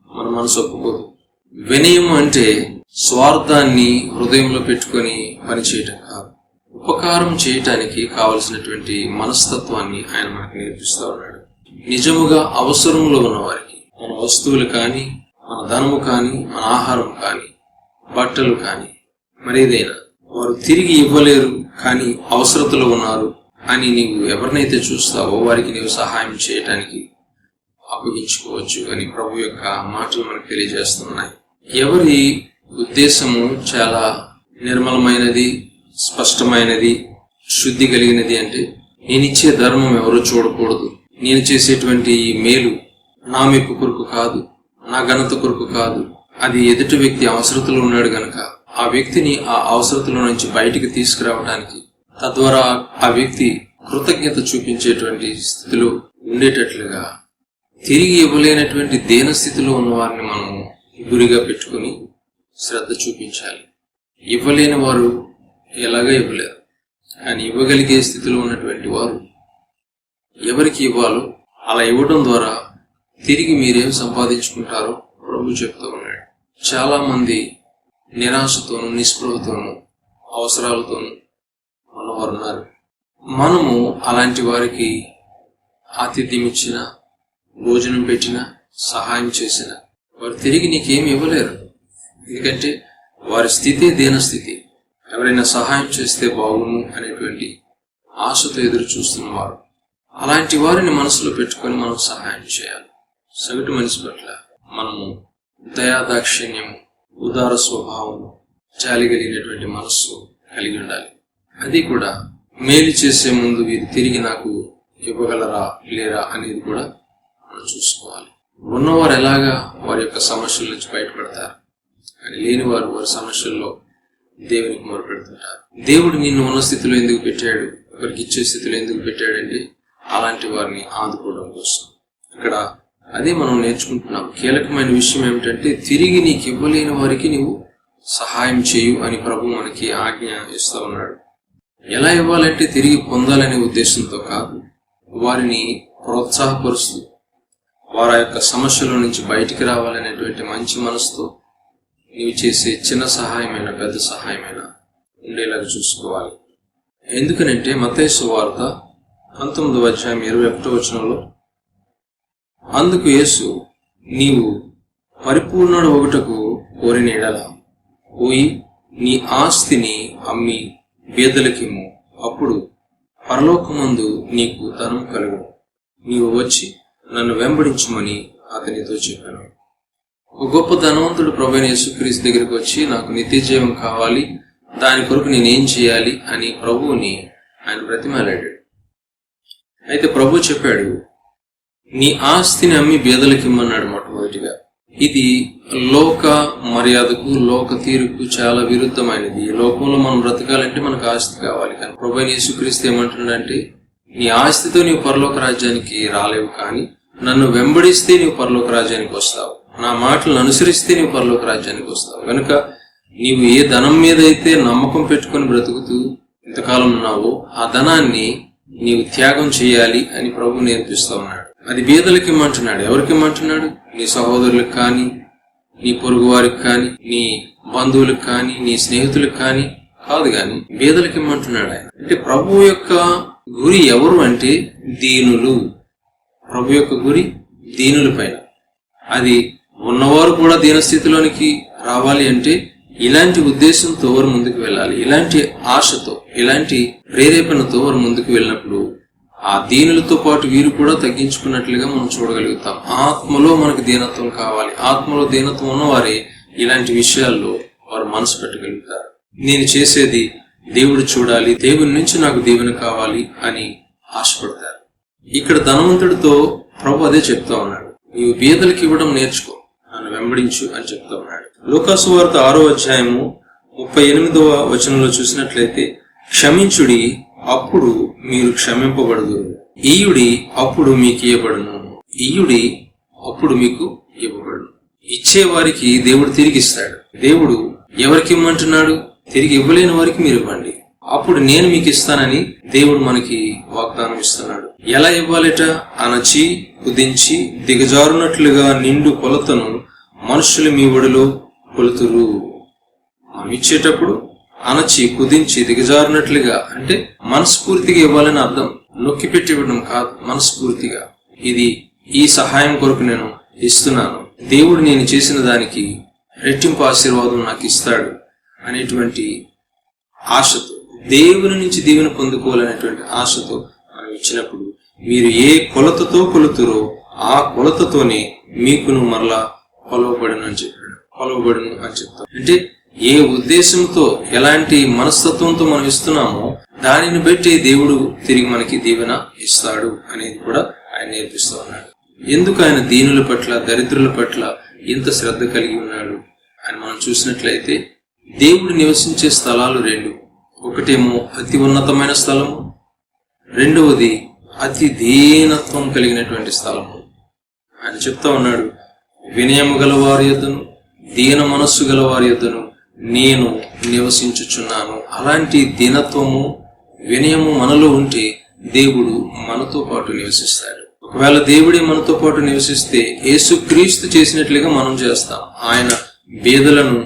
మన మనసు ఒప్పుకోదు. వినయం అంటే స్వార్థాన్ని హృదయంలో పెట్టుకొని పనిచేయటం కాదు, ఉపకారం చేయటానికి కావలసినటువంటి మనస్తత్వాన్ని ఆయన మనకు నేర్పిస్తూ ఉన్నాడు. నిజముగా అవసరంలో ఉన్న వారికి మన వస్తువులు కానీ, మన ధనము కానీ, మన ఆహారం కానీ, బట్టలు కానీ, మరేదైనా వారు తిరిగి ఇవ్వలేరు కానీ అవసరతలో ఉన్నారు అని నీవు ఎవరినైతే చూస్తావో వారికి నీవు సహాయం చేయటానికి అప్పగించుకోవచ్చు అని ప్రభు యొక్క మాటలు మనకు తెలియజేస్తున్నాయి. ఎవరి ఉద్దేశము చాలా నిర్మలమైనది, స్పష్టమైనది, శుద్ధి కలిగినది అంటే, నేనిచ్చే ధర్మం ఎవరో చూడకూడదు, నేను చేసేటువంటి ఈ మేలు నా మెప్పు కొరకు కాదు, నా ఘనత కొరకు కాదు, అది ఎదుటి వ్యక్తి అవసరతలో ఉన్నాడు గనక ఆ వ్యక్తిని ఆ అవసరతలో నుంచి బయటికి తీసుకురావడానికి, తద్వారా ఆ వ్యక్తి కృతజ్ఞత చూపించేటువంటి స్థితిలో ఉండేటట్లుగా, తిరిగి ఇవ్వలేనటువంటి దేన స్థితిలో ఉన్న వారిని మనము గురిగా పెట్టుకుని శ్రద్ధ చూపించాలి. ఇవ్వలేని వారు ఎలాగా ఇవ్వలేరు, కానీ ఇవ్వగలిగే స్థితిలో ఉన్నటువంటి వారు ఎవరికి ఇవ్వాలో అలా ఇవ్వడం ద్వారా తిరిగి మీరేం సంపాదించుకుంటారో ప్రభు చెప్తూ ఉన్నాడు. చాలా మంది నిరాశతోనూ, నిస్పృహతోనూ, అవసరాలతోనూ ఉన్నవారు ఉన్నారు. మనము అలాంటి వారికి ఆతిథ్యం ఇచ్చిన, భోజనం పెట్టిన, సహాయం చేసిన వారు తిరిగి నీకేమి ఇవ్వలేరు. ఎందుకంటే వారి స్థితి దీనస్థితి. ఎవరైనా సహాయం చేస్తే బాగును అనేటువంటి ఆశతో ఎదురు చూస్తున్నవారు. అలాంటి వారిని మనసులో పెట్టుకొని మనం సహాయం చేయాలి. సగటు మనిషి పట్ల మనము దయాదాక్షిణ్యము, ఉదార స్వభావము, జాలి కలిగినటువంటి మనస్సు కలిగి ఉండాలి. అది కూడా మేలు చేసే ముందు వీరు తిరిగి నాకు ఇవ్వగలరా లేరా అనేది కూడా మనం చూసుకోవాలి. ఉన్నవారు ఎలాగా వారి యొక్క సమస్యల నుంచి బయటపడతారు, అని లేని వారు వారి సమస్యల్లో దేవునికి మొరపెడుతుంటారు. దేవుడు నిన్ను ఉన్న స్థితిలో ఎందుకు పెట్టాడు, ఒకరికి ఇచ్చే స్థితిలో ఎందుకు పెట్టాడంటే అలాంటి వారిని ఆదుకోవడం కోసం. ఇక్కడ అదే మనం నేర్చుకుంటున్నాం. కీలకమైన విషయం ఏమిటంటే, తిరిగి నీకు ఇవ్వలేని వారికి నీవు సహాయం చేయు అని ప్రభు మనకి ఆజ్ఞ ఇస్తూ ఉన్నాడు. ఎలా ఇవ్వాలంటే తిరిగి పొందాలనే ఉద్దేశంతో కాదు, వారిని ప్రోత్సాహపరుస్తూ వారి యొక్క సమస్యల నుంచి బయటికి రావాలనేటువంటి మంచి మనసుతో నీవు చేసే చిన్న సహాయమైన పెద్ద సహాయమైన ఉండేలాగా చూసుకోవాలి. ఎందుకనంటే మత్తయి సువార్త 19:21 అందుకు యేసు, నీవు పరిపూర్ణుడు ఒకటకు కోరిన ఎడల పోయి నీ ఆస్తిని అమ్మి బీదలకిమ్ము, అప్పుడు పరలోకమందు నీకు ధనం కలుగును. నీవు వచ్చి నన్ను వెంబడించుమని అతనితో చెప్పాను. ఒక గొప్ప ధనవంతుడు ప్రభువైన యేసుక్రీస్తు దగ్గరికి వచ్చి, నాకు నిత్య జీవం కావాలి, దాని కొరకు నేనేం చేయాలి అని ప్రభువుని ఆయన బ్రతిమాలాడు. అయితే ప్రభు చెప్పాడు, నీ ఆస్తిని అమ్మి బీదలకిమ్మన్నాడు మొట్టమొదటిగా. ఇది లోక మర్యాదకు, లోక తీరుకు చాలా విరుద్ధమైనది. ఈ లోకంలో మనం బ్రతకాలంటే మనకు ఆస్తి కావాలి. కానీ ప్రభువైన యేసుక్రీస్తు ఏమంటున్నాడంటే, నీ ఆస్తితో నీవు పరలోక రాజ్యానికి రాలేవు, కానీ నన్ను వెంబడిస్తే నీవు పరలోక రాజ్యానికి వస్తావు, నా మాటలను అనుసరిస్తే నీవు పరలోక రాజ్యానికి వస్తావు. కనుక నీవు ఏ ధనం మీద అయితే నమ్మకం పెట్టుకుని బ్రతుకుతూ ఇంతకాలం ఉన్నావో ఆ ధనాన్ని నీవు త్యాగం చేయాలి అని ప్రభు నేర్పిస్తూ ఉన్నాడు. అది బీదలకి ఇమ్మంటున్నాడు. ఎవరికి ఇమ్మంటున్నాడు? నీ సహోదరులకు కానీ, నీ పొరుగు వారికి కానీ, నీ బంధువులకు కానీ, నీ స్నేహితులకు కానీ కాదు, కానీ బీదలకి ఇమ్మంటున్నాడు ఆయన. అంటే ప్రభు యొక్క గురి ఎవరు అంటే దీనులు. ప్రభు యొక్క గురి దీనుల పైన. అది ఉన్నవారు కూడా దీనస్థితిలోనికి రావాలి అంటే ఇలాంటి ఉద్దేశంతో వారు ముందుకు వెళ్ళాలి. ఇలాంటి ఆశతో, ఇలాంటి ప్రేరేపణతో వారు ముందుకు వెళ్ళినప్పుడు ఆ దీనులతో పాటు వీరు కూడా తగ్గించుకున్నట్లుగా మనం చూడగలుగుతాం. ఆత్మలో మనకు దీనత్వం కావాలి. ఆత్మలో దీనత్వం ఉన్నవారే ఇలాంటి విషయాల్లో వారు మనసు పెట్టగలుగుతారు. నేను చేసేది దేవుడు చూడాలి, దేవుని నుంచి నాకు దీవెన కావాలి అని ఆశపడతారు. ఇక్కడ ధనవంతుడితో ప్రభు అదే చెప్తా ఉన్నాడు, నీవు బీదలకి ఇవ్వడం నేర్చుకో, నన్ను వెంబడించు అని చెప్తా ఉన్నాడు. లూకా సువార్త 6:38 చూసినట్లయితే, క్షమించుడి, అప్పుడు మీరు క్షమింపబడుదురు, ఈయుడి, అప్పుడు మీకు ఇవ్వబడును, ఈయుడి, అప్పుడు మీకు ఇవ్వబడును. ఇచ్చేవారికి దేవుడు తిరిగిస్తాడు. దేవుడు ఎవరికి ఇమ్మంటున్నాడు? తిరిగి ఇవ్వలేని వారికి మీరు ఇవ్వండి, అప్పుడు నేను మీకు ఇస్తానని దేవుడు మనకి వాగ్దానం ఇస్తున్నాడు. ఎలా ఇవ్వాలట? అణచి కుదించి దిగజారునట్లుగా నిండు కొలతను మనుషులు మీ ఒడిలో కొలుతురు. మనం ఇచ్చేటప్పుడు అణచి కుదించి దిగజారునట్లుగా అంటే మనస్ఫూర్తిగా ఇవ్వాలని అర్థం. నొక్కి పెట్టి ఇవ్వడం కాదు, మనస్ఫూర్తిగా. ఇది ఈ సహాయం కొరకు నేను ఇస్తున్నాను, దేవుడు నేను చేసిన దానికి రెట్టింపు ఆశీర్వాదం నాకు ఇస్తాడు అనేటువంటి ఆశతో, దేవుని నుంచి దీవెన పొందుకోవాలనేటువంటి ఆశతో మనం ఇచ్చినప్పుడు మీరు ఏ కొలతతో కొలుతురో ఆ కొలతతోనే మీకును మరలా కొలవబడును అని చెప్తాం. అంటే ఏ ఉద్దేశంతో, ఎలాంటి మనస్తత్వంతో మనం ఇస్తున్నామో దానిని బట్టి దేవుడు తిరిగి మనకి దీవెన ఇస్తాడు అనేది కూడా ఆయన నేర్పిస్తూ ఉన్నాడు. ఎందుకు ఆయన దీనుల పట్ల, దరిద్రుల పట్ల ఇంత శ్రద్ధ కలిగి ఉన్నాడు అని మనం చూసినట్లయితే, దేవుడు నివసించే స్థలాలు రెండు. ఒకటేమో అతి ఉన్నతమైన స్థలము, రెండవది అతి దీనత్వం కలిగినటువంటి స్థలము. ఆయన చెప్తా ఉన్నాడు, వినయము గలవారి యొద్దను, దీన మనస్సు గలవారి యొద్దను నేను నివసించుచున్నాను. అలాంటి దీనత్వము, వినయము మనలో ఉంటే దేవుడు మనతో పాటు నివసిస్తాడు. ఒకవేళ దేవుడే మనతో పాటు నివసిస్తే యేసుక్రీస్తు చేసినట్లుగా మనం చేస్తాం. ఆయన బీదలను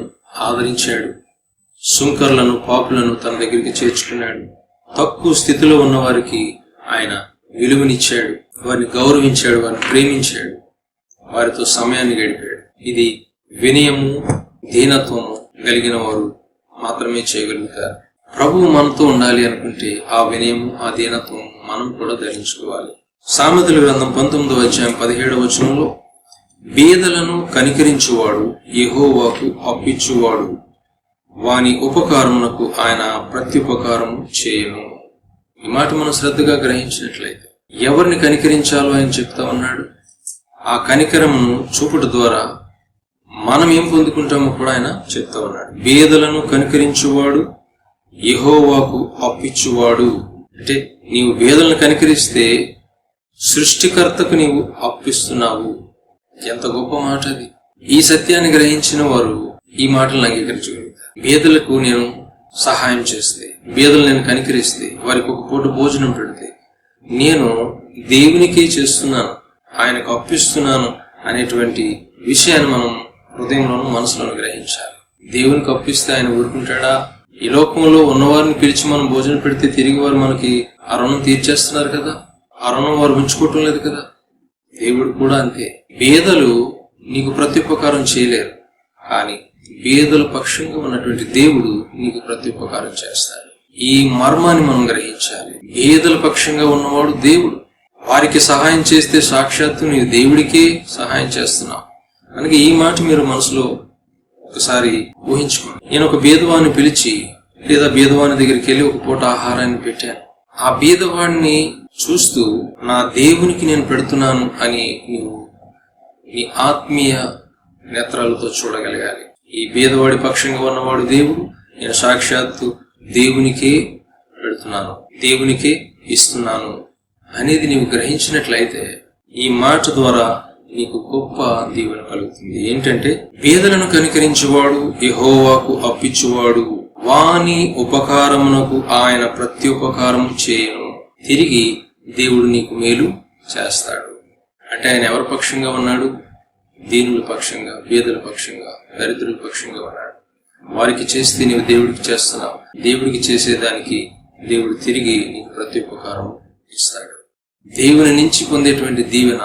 ఆదరించాడు, సుంకర్లను, పాపులను తన దగ్గరికి చేర్చుకున్నాడు. తక్కువ స్థితిలో ఉన్న వారికి ఆయన విలువనిచ్చాడు, వారిని గౌరవించాడు, వారిని ప్రేమించాడు, వారితో సమయాన్ని గడిపాడు. ఇది వినయము, దీనత్వము కలిగిన వారు మాత్రమే చేయగలుగుతారు. ప్రభువు మనతో ఉండాలి అనుకుంటే ఆ వినయము, ఆ దీనత్వము మనం కూడా ధరించుకోవాలి. సామెతల గ్రంథం 19:17 బీదలను కనికరించువాడు యెహోవాకు అప్పిచ్చువాడు, వాని ఉపకారమునకు ఆయన ప్రత్యుపకారము చేయను. ఈ మాట మనం శ్రద్ధగా గ్రహించినట్లయితే ఎవరిని కనికరించాలో ఆయన చెప్తా ఉన్నాడు. ఆ కనికరమును చూపుట ద్వారా మనం ఏం పొందుకుంటామో కూడా ఆయన చెప్తా ఉన్నాడు. బీదలను కనికరించువాడు యెహోవాకు అప్పిచ్చువాడు అంటే నీవు బీదలను కనికరిస్తే సృష్టికర్తకు నీవు అప్పిస్తున్నావు. ఎంత గొప్ప మాట అది. ఈ సత్యాన్ని గ్రహించిన వారు ఈ మాటలను అంగీకరించగలుగుతారు. బీదలకు నేను సహాయం చేస్తే, బీదలు నేను కనికరిస్తే, వారికి ఒక పూట భోజనం పెడితే నేను దేవునికే చేస్తున్నాను, ఆయనకు అప్పిస్తున్నాను అనేటువంటి విషయాన్ని మనం హృదయంలోనూ మనసులోనూ గ్రహించాలి. దేవునికి అప్పిస్తే ఆయన ఊరుకుంటాడా? ఈ లోకంలో ఉన్నవారిని పిలిచి మనం భోజనం పెడితే తిరిగి వారు మనకి ఆ రుణం తీర్చేస్తున్నారు కదా, ఆ రుణం వారు ఉంచుకోవటం లేదు కదా. దేవుడు కూడా అంతే. పేదలు నీకు ప్రత్యుపకారం చేయలేరు, కానీ పేదల పక్షంగా ఉన్నటువంటి దేవుడు నీకు ప్రత్యుపకారం చేస్తాడు. ఈ మర్మాన్ని మనం గ్రహించాలి. పేదల పక్షంగా ఉన్నవాడు దేవుడు. వారికి సహాయం చేస్తే సాక్షాత్తు నీవు దేవుడికే సహాయం చేస్తున్నావు. అందుకే ఈ మాట మీరు మనసులో ఒకసారి ఊహించుకోండి. నేను ఒక బీదవాడిని పిలిచి లేదా బీదవాని దగ్గరికి వెళ్ళి ఒక పూట ఆహారాన్ని పెట్టాను. ఆ బీదవాడిని చూస్తూ నా దేవునికి నేను పెడుతున్నాను అని నువ్వు నీ ఆత్మీయ నేత్రాలతో చూడగలగాలి. ఈ బీదవాడి పక్షంగా ఉన్నవాడు దేవుడు, నేను సాక్షాత్తు దేవునికే పెడుతున్నాను, దేవునికే ఇస్తున్నాను అనేది నీవు గ్రహించినట్లయితే ఈ మాట ద్వారా నీకు గొప్ప దీవెన కలుగుతుంది. ఏంటంటే, పేదలను కనికరించువాడు యెహోవాకు అప్పిచ్చువాడు, వాని ఉపకారమునకు ఆయన ప్రత్యుపకారము చేయను, తిరిగి దేవుడు నీకు మేలు చేస్తాడు. అంటే ఆయన ఎవరి పక్షంగా ఉన్నాడు? దీనుల పక్షంగా, పేదల పక్షంగా, దరిద్రుల పక్షంగా ఉన్నాడు. వారికి చేస్తే నీవు దేవుడికి చేస్తున్నావు. దేవుడికి చేసేదానికి దేవుడు తిరిగి నీకు ప్రత్యుపకారం ఇస్తాడు. దేవుని నుంచి పొందేటువంటి దీవెన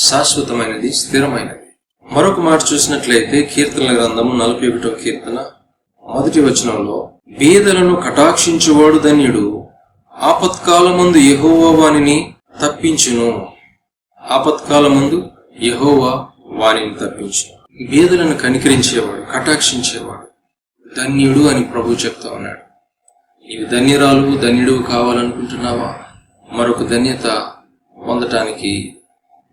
శాశ్వతమైనది, స్థిరమైనది. మరొక మాట చూసినట్లయితే కీర్తనల గ్రంథము 41వ కీర్తన 1వ వచనంలో, బీదలను కటాక్షించువాడు ధన్యుడు, ఆపత్కాలమందు యెహోవా వానిని తప్పించును. ఆపత్కాలమందు యెహోవా వానిని తప్పించును. బీదలను కనికరించేవాడు, కటాక్షించేవాడు ధన్యుడు అని ప్రభు చెప్తా ఉన్నాడు. నీవు ధన్యురాలు, ధన్యుడు కావాలనుకుంటున్నావా? మరొక ధన్యత పొందటానికి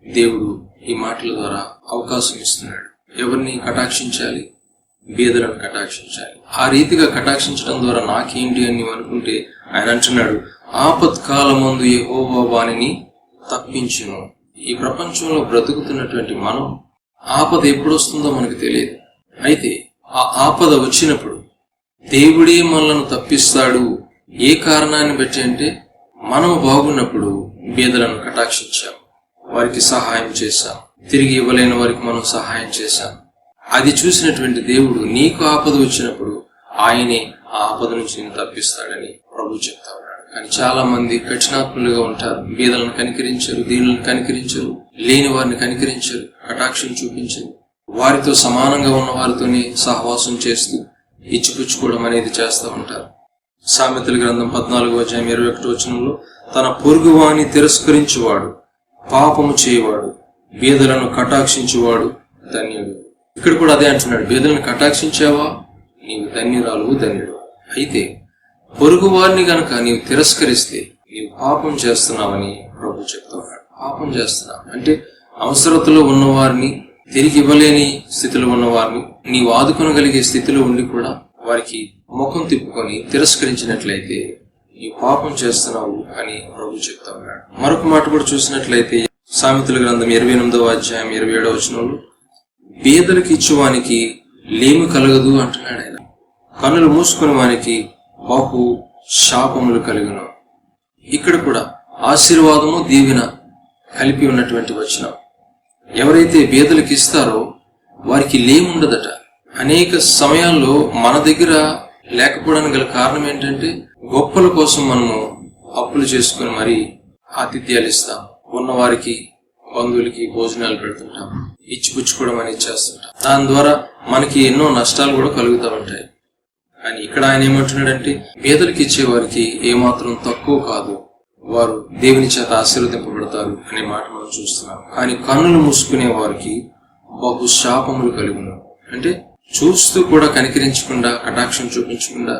దేవుడు ఈ మాటల ద్వారా అవకాశం ఇస్తున్నాడు. ఎవరిని కటాక్షించాలి? బీదలను కటాక్షించాలి. ఆ రీతిగా కటాక్షించడం ద్వారా నాకేంటి అని నీవు అనుకుంటే ఆయన అంటున్నాడు, ఆపత్కాలమందు యెహోవా వానిని తప్పించును. ఈ ప్రపంచంలో బ్రతుకుతున్నటువంటి మనం ఆపద ఎప్పుడు వస్తుందో మనకు తెలియదు. అయితే ఆ ఆపద వచ్చినప్పుడు దేవుడే మనలను తప్పిస్తాడు. ఏ కారణాన్ని బట్టి అంటే, మనం బాగున్నప్పుడు బీదలను కటాక్షించాం, వారికి సహాయం చేశాం, తిరిగి ఇవ్వలేని వారికి మనం సహాయం చేశాం. అది చూసినటువంటి దేవుడు నీకు ఆపద వచ్చినప్పుడు ఆయనే ఆ ఆపద నుంచి నేను తప్పిస్తాడని ప్రభు చెప్తా ఉన్నాడు. కానీ చాలా మంది కఠినాత్ములుగా ఉంటారు. బీదలను కనికరించరు, దీనులను కనికరించరు, లేని వారిని కనికరించరు, కటాక్షం చూపించరు. వారితో సమానంగా ఉన్న వారితోనే సహవాసం చేస్తూ ఇచ్చిపుచ్చుకోవడం అనేది చేస్తూ ఉంటారు. సామెతల గ్రంథం 14వ అధ్యాయం 21వ వచనంలో, తన పొరుగువాని తిరస్కరించువాడు పాపము చేయవాడు, బీదలను కటాక్షించువాడు ధన్యుడు. ఇక్కడ కూడా అదే అంటున్నాడు, బీదలను కటాక్షించావా నీవు ధన్యురాలు, ధన్యుడు. అయితే పొరుగు వారిని గనక నీవు తిరస్కరిస్తే నీవు పాపం చేస్తున్నావని ప్రభు చెప్తున్నాడు. పాపం చేస్తున్నావు అంటే అవసరతలో ఉన్నవారిని, తిరిగి ఇవ్వలేని స్థితిలో ఉన్నవారిని నీవు ఆదుకొనగలిగే స్థితిలో ఉండి కూడా వారికి ముఖం తిప్పుకొని తిరస్కరించినట్లయితే నీవు పాపం చేస్తున్నావు అని ప్రభు చెప్తా ఉన్నాడు. మరొక మాట కూడా చూసినట్లయితే సామెతల గ్రంథం 28వ అధ్యాయం 27వ వచనంలో, బీదలకు ఇచ్చువానికి లేమి కలగదు అంటున్నాడు ఆయన. కన్నులు మూసుకుని వానికి బహు శాపములు కలుగును. ఇక్కడ కూడా ఆశీర్వాదము, దీవెన కలిపి ఉన్నటువంటి వచనం. ఎవరైతే బీదలకు ఇస్తారో వారికి లేముండదట. అనేక సమయాల్లో మన దగ్గర లేకపోవడానికి గల కారణం ఏంటంటే, గొప్పల కోసం మనము అప్పులు చేసుకుని మరి ఆతిథ్యాలు ఇస్తాం, ఉన్నవారికి బంధువులకి భోజనాలు పెడుతుంటాం, ఇచ్చిపుచ్చుకోవడం అనేది చేస్తుంటాం. దాని ద్వారా మనకి ఎన్నో నష్టాలు కూడా కలుగుతూ ఉంటాయి. కానీ ఇక్కడ ఆయన ఏమంటున్నాడంటే, బీదలకు ఇచ్చేవారికి ఏమాత్రం తక్కువ కాదు, వారు దేవుని చేత ఆశీర్వదింపబడతారు అనే మాట మనం చూస్తున్నాం. కానీ కన్నులు మూసుకునే వారికి బహు శాపములు కలుగును. అంటే చూస్తూ కూడా కనికరించకుండా, కటాక్షం చూపించకుండా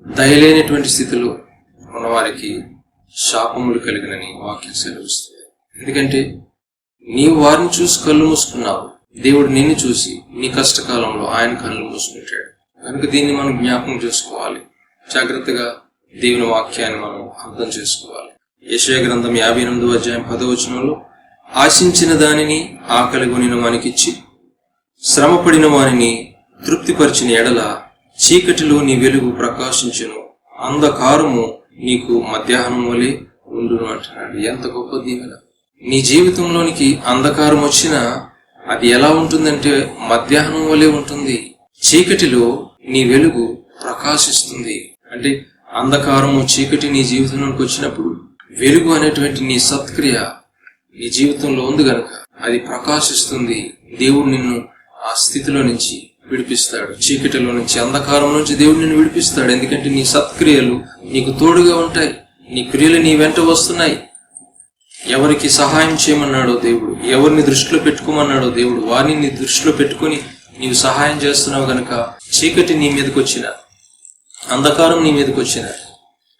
దయలేనటువంటి స్థితిలో ఉన్నవారికి శాపములు కలిగినని వాక్యం సెలవిస్తుంది. ఎందుకంటే నీవు వారిని చూసి కళ్ళు మూసుకున్నావు, దేవుడు నిన్ను చూసి నీ కష్టకాలంలో ఆయన కళ్ళు మూసుకుంటాడు. కనుక దీన్ని మనం జ్ఞాపకం చేసుకోవాలి. జాగ్రత్తగా దేవుని వాక్యాన్ని మనం అర్థం చేసుకోవాలి. యెషయా గ్రంథం 58వ అధ్యాయం 10వ వచనంలో, ఆశించిన దానిని ఆకలిగొనిన వానికిచ్చి శ్రమపడిన వానిని తృప్తిపరిచిన ఎడల చీకటిలో నీ వెలుగు ప్రకాశించును, అంధకారము నీకు మధ్యాహ్నం వలె ఉండును అంటున్నాడు. ఎంత గొప్ప దీవెన! నీ జీవితంలోనికి అంధకారం వచ్చినా అది ఎలా ఉంటుందంటే మధ్యాహ్నం వలె ఉంటుంది. చీకటిలో నీ వెలుగు ప్రకాశిస్తుంది. అంటే అంధకారము చీకటి నీ జీవితంలోకి వచ్చినప్పుడు వెలుగు అనేటువంటి నీ సత్క్రియ నీ జీవితంలో ఉంది గనక అది ప్రకాశిస్తుంది. దేవుడు నిన్ను ఆ స్థితిలో నుంచి విడిపిస్తాడు. చీకటిలో నుంచి, అంధకారం నుంచి దేవుడు నిన్ను విడిపిస్తాడు. ఎందుకంటే నీ సత్క్రియలు నీకు తోడుగా ఉంటాయి. నీ క్రియలు నీ వెంట వస్తున్నాయి. ఎవరికి సహాయం చేయమన్నాడో దేవుడు, ఎవరిని దృష్టిలో పెట్టుకోమన్నాడో దేవుడు, వారిని నీ దృష్టిలో పెట్టుకుని నీవు సహాయం చేస్తున్నావు గనక చీకటి నీ మీదకి వచ్చిన, అంధకారం నీ మీదకి వచ్చిన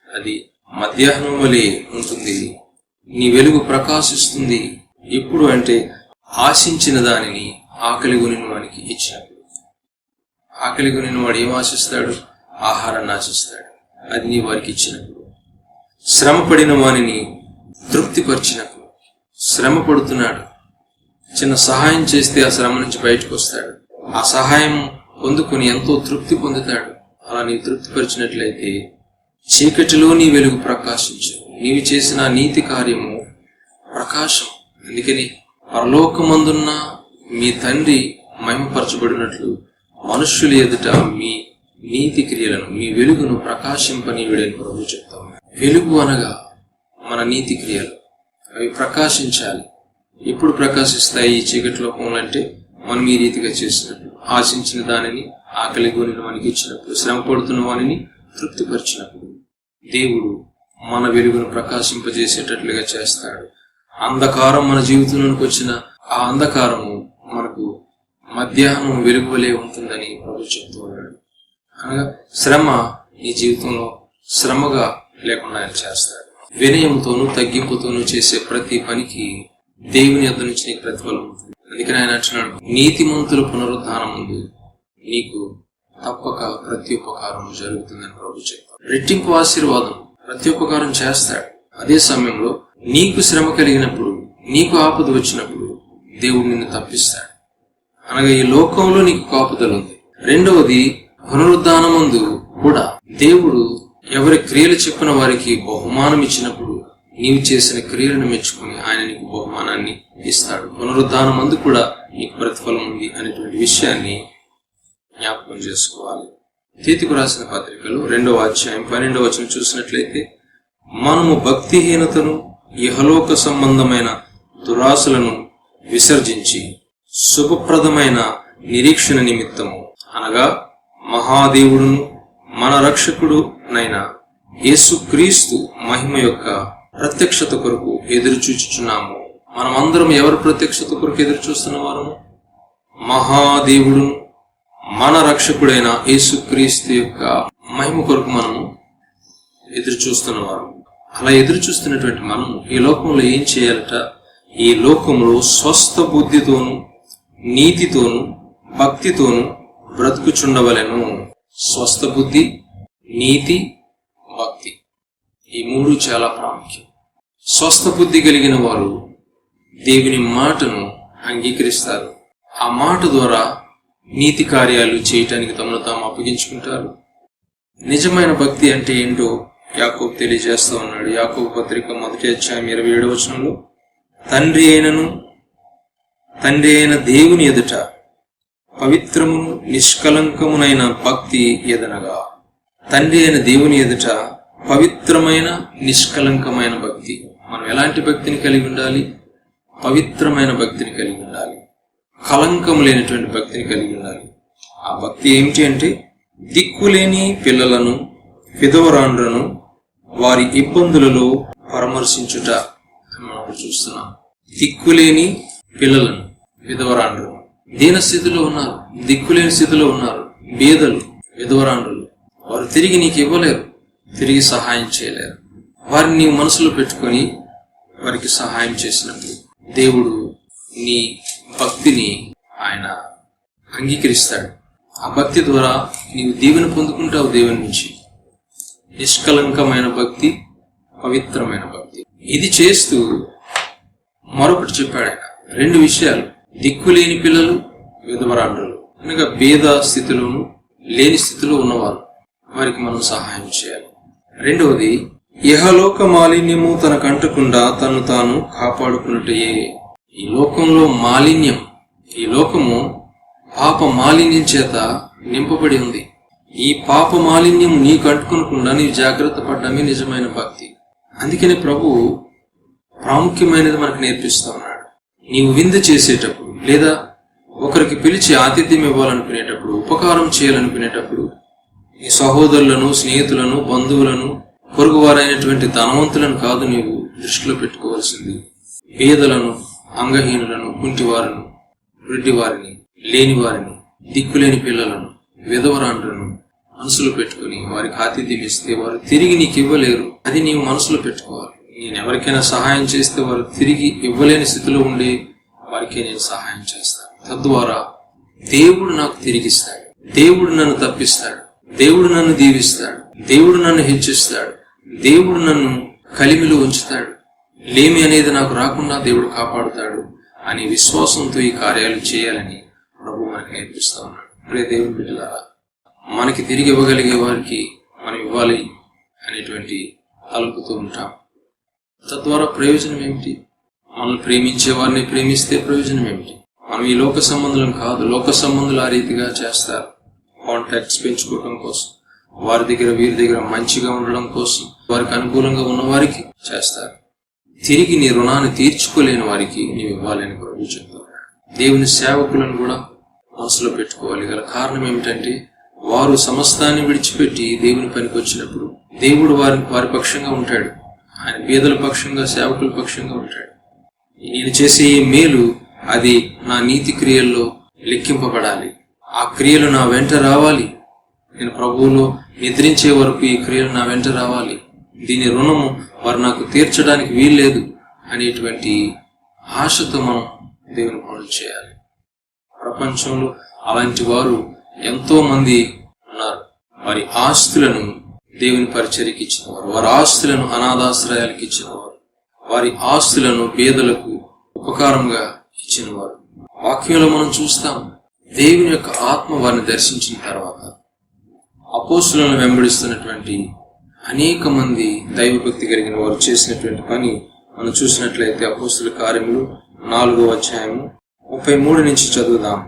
అది మధ్యాహ్నం వలె ఉంటుంది. నీ వెలుగు ప్రకాశిస్తుంది. ఎప్పుడు అంటే ఆశించిన దానిని ఆకలి కొనిన వానికి ఇచ్చినప్పుడు. ఆకలి కొనిన వాడు ఏం ఆశిస్తాడు? ఆహారాన్ని ఆశిస్తాడు. అది నీ వారికి ఇచ్చినప్పుడు. శ్రమ పడిన వానిని తృప్తిపరిచినప్పుడు. శ్రమ పడుతున్నాడు, చిన్న సహాయం చేస్తే ఆ శ్రమ నుంచి బయటకు వస్తాడు. ఆ సహాయం పొందుకొని ఎంతో తృప్తి పొందుతాడు. అలా నీవు తృప్తిపరిచినట్లయితే చీకటిలో నీ వెలుగు ప్రకాశించు. నీవు చేసిన నీతి కార్యము ప్రకాశం. అందుకని పరలోకమందున్న మీ తండ్రి మహిమపరచబడినట్లు మనుష్యుల ఎదుట మీ నీతి క్రియలను, మీ వెలుగును ప్రకాశింపనీయుడని ప్రభు చెప్తాం. వెలుగు అనగా మన నీతి క్రియలు. అవి ప్రకాశించాలి. ఎప్పుడు ప్రకాశిస్తాయి ఈ చీకటి లోకంలో అంటే మనం ఈ రీతిగా చేసినప్పుడు, ఆశించిన దానిని ఆకలి కొనిన వానికి ఇచ్చినప్పుడు, శ్రమ పడుతున్న వానిని తృప్తిపరిచినప్పుడు దేవుడు మన వెలుగును ప్రకాశింపజేసేటట్లుగా చేస్తాడు. అంధకారం మన జీవితంలోకి వచ్చిన ఆ అంధకారము మనకు మధ్యాహ్నం వెలుగు వలె ఉంటుందని ప్రభు చెప్తూ ఉన్నాడు. అనగా శ్రమ నీ జీవితంలో శ్రమగా లేకుండా ఆయన చేస్తాడు. వినయంతోనూ తగ్గింపుతోనూ చేసే ప్రతి పనికి దేవుని యొద్ద నుంచి నీకు ప్రతిఫలం ఉంటుంది. అందుకని ఆయన అంటున్నాడు, నీతిమంతుల పునరుద్ధానం ముందు నీకు తప్పక ప్రత్యుపకారం జరుగుతుందని ప్రభు చెప్తాడు. రెట్టింపు ఆశీర్వాదం, ప్రత్యుపకారం చేస్తాడు. అదే సమయంలో నీకు శ్రమ కలిగినప్పుడు, నీకు ఆపద వచ్చినప్పుడు దేవుడు నిన్ను తప్పిస్తాడు. అనగా ఈ లోకంలో నీకు కాపుదల ఉంది. రెండవది, పునరుద్ధానమందు కూడా దేవుడు ఎవరి క్రియలు చెప్పిన వారికి బహుమానం ఇచ్చినప్పుడు నీవు చేసిన క్రియలను మెచ్చుకుని ఆయన నీకు బహుమానాన్ని ఇస్తాడు. పునరుద్ధానమందు కూడా నీకు ప్రతిఫలం ఉంది అనేటువంటి విషయాన్ని జ్ఞాపకం చేసుకోవాలి. తీతుకు రాసిన పత్రికలో 2వ అధ్యాయం 12వ వచనం చూసినట్లయితే, మనము భక్తిహీనతను, ఇహలోక సంబంధమైన దురాశలను విసర్జించి శుభప్రదమైన నిరీక్షణ నిమిత్తము, అనగా మహాదేవుడును మన రక్షకుడునైన యేసుక్రీస్తు మహిమ యొక్క ప్రత్యక్షత కొరకు ఎదురు చూచుచున్నాము. మనమందరం ఎవరి ప్రత్యక్షత కొరకు ఎదురు చూస్తున్న వారము? మహాదేవుడును మన రక్షకుడైన యేసుక్రీస్తు యొక్క మహిమ కొరకు మనము ఎదురు చూస్తున్నవారు. అలా ఎదురు చూస్తున్నటువంటి మనము ఈ లోకంలో ఏం చేయాలట? ఈ లోకంలో స్వస్థ బుద్ధితోను, నీతితోను, భక్తితోను బ్రతుకుచుండవలెను. స్వస్థ బుద్ధి, నీతి, భక్తి, ఈ మూడు చాలా ప్రాముఖ్యం. స్వస్థ బుద్ధి కలిగిన వారు దేవుని మాటను అంగీకరిస్తారు. ఆ మాట ద్వారా నీతి కార్యాలు చేయటానికి తమను తాము అప్పగించుకుంటారు. నిజమైన భక్తి అంటే ఏంటో యాకోబు తెలియజేస్తూ ఉన్నాడు. యాకోబు పత్రిక 1వ అధ్యాయం 27వ వచనంలో, తండ్రి అయిన దేవుని ఎదుట పవిత్రమును నిష్కలంకమునైన భక్తి ఎదనగా. తండ్రి అయిన దేవుని ఎదుట పవిత్రమైన నిష్కలంకమైన భక్తి. మనం ఎలాంటి భక్తిని కలిగి ఉండాలి? పవిత్రమైన భక్తిని కలిగి ఉండాలి. కలంకం లేనటువంటి భక్తిని కలిగి ఉండాలి. ఆ భక్తి ఏమిటి అంటే, దిక్కులేని పిల్లలను, విధవరాండ్రను వారి ఇబ్బందులలో పరామర్శించుట మనం చూస్తున్నాం. దిక్కులేని పిల్లలను, విధవరాండ్రను దీన స్థితిలో ఉన్నారు, దిక్కులేని స్థితిలో ఉన్నారు, బీదలు, విధవరాండ్రులు. వారు తిరిగి నీకు ఇవ్వలేరు, తిరిగి సహాయం చేయలేరు. వారిని నీవు మనసులో పెట్టుకొని వారికి సహాయం చేసినప్పుడు దేవుడు నీ భక్తిని ఆయన అంగీకరిస్తాడు. ఆ భక్తి ద్వారా నీవు దీవెన పొందుకుంటావు దేవుని నుంచి. నిష్కలంకమైన భక్తి, పవిత్రమైన భక్తి. ఇది చేస్తూ మరొకటి చెప్పాడు ఆయన. 2 విషయాలు: దిక్కులేని పిల్లలు, విధవరాండ్రులు. అనగా భేద స్థితిలోను, లేని స్థితిలో ఉన్నవారు, వారికి మనం సహాయం చేయాలి. రెండవది, ఇహలోక మాలిన్యము తనకంటకుండా తను తాను కాపాడుకున్నట్టయే. ఈ లోకంలో మాలిన్యం, ఈ లోకము పాప మాలిన్యం చేత నింపబడి ఉంది. ఈ పాప మాలిన్యం నీకు అంటుకోకుండా నీవు జాగ్రత్త పడ్డమే నిజమైన భక్తి. అందుకని ప్రభు ప్రాముఖ్యమైనది మనకు నేర్పిస్తా ఉన్నాడు. నీవు విందు చేసేటప్పుడు లేదా ఒకరికి పిలిచి ఆతిథ్యం ఇవ్వాలనుకునేటప్పుడు, ఉపకారం చేయాలనుకునేటప్పుడు నీ సహోదరులను, స్నేహితులను, బంధువులను, పొరుగువారైనటువంటి ధనవంతులను కాదు నీవు దృష్టిలో పెట్టుకోవాల్సింది. పేదలను, అంగహీనులను, కుంటివారిని, వృద్ధివారిని, లేనివారిని, దిక్కులేని పిల్లలను, విధవరాండ్రను మనసులో పెట్టుకుని వారికి ఆతిథ్యం ఇస్తే వారు తిరిగి నీకు ఇవ్వలేరు. అది నీవు మనసులో పెట్టుకోవాలి. నేను ఎవరికైనా సహాయం చేస్తే వారు తిరిగి ఇవ్వలేని స్థితిలో ఉండి వారికి నేను సహాయం చేస్తాను. తద్వారా దేవుడు నాకు తిరిగిస్తాడు, దేవుడు నన్ను తప్పిస్తాడు, దేవుడు నన్ను దీవిస్తాడు, దేవుడు నన్ను హెచ్చిస్తాడు, దేవుడు నన్ను కలిమిలో ఉంచుతాడు, లేమి అనేది నాకు రాకుండా దేవుడు కాపాడుతాడు అనే విశ్వాసంతో ఈ కార్యాలు చేయాలని ప్రభు మనకు నేర్పిస్తా ఉన్నాడు. ప్రియ దేవుని బిడ్డలారా, మనకి తిరిగి ఇవ్వగలిగే వారికి మనం ఇవ్వాలి అనేటువంటి తలుపుతూ ఉంటాం. తద్వారా ప్రయోజనం ఏమిటి? మనల్ని ప్రేమించే వారిని ప్రేమిస్తే ప్రయోజనం ఏమిటి? మనం ఈ లోక సంబంధులను కాదు, లోక సంబంధులు ఆ రీతిగా చేస్తారు. కాంటాక్ట్స్ పెంచుకోవడం కోసం, వారి దగ్గర వీరి దగ్గర మంచిగా ఉండడం కోసం, వారికి అనుకూలంగా ఉన్న వారికి చేస్తారు. తిరిగి నీ రుణాన్ని తీర్చుకోలేని వారికి నీవు ఇవ్వాలని ప్రభు చెప్తారు. దేవుని సేవకులను కూడా మనసులో పెట్టుకోవాలి. గల కారణం ఏమిటంటే వారు సమస్తాన్ని విడిచిపెట్టి దేవుని పనికి వచ్చినప్పుడు దేవుడు వారి పక్షంగా ఉంటాడు. ఆయన పేదల పక్షంగా, సేవకుల పక్షంగా ఉంటాడు. నేను చేసే ఈ మేలు అది నా నీతి క్రియల్లో లెక్కింపబడాలి. ఆ క్రియలు నా వెంట రావాలి. నేను ప్రభువులో నిద్రించే వరకు ఈ క్రియలు నా వెంట రావాలి. దీని రుణము వారు నాకు తీర్చడానికి వీల్లేదు అనేటువంటి ఆశతో మనం దేవుని పనులు చేయాలి. ప్రపంచంలో అలాంటి వారు ఎంతో మంది ఉన్నారు. వారి ఆస్తులను దేవుని పరిచర్యకి ఇచ్చినవారు, వారి ఆస్తులను అనాథాశ్రయాలకు ఇచ్చినవారు, వారి ఆస్తులను పేదలకు ఉపకారంగా ఇచ్చినవారు. వాక్యంలో మనం చూస్తాం, దేవుని యొక్క ఆత్మ వారిని దర్శించిన తర్వాత అపోస్తులను వెంబడిస్తున్నటువంటి అనేక మంది దైవభక్తి కలిగిన వారు చేసినటువంటి పని మనం చూసినట్లయితే అపోస్తుల కార్యములు 4వ అధ్యాయము 33 నుంచి చదువుదాం.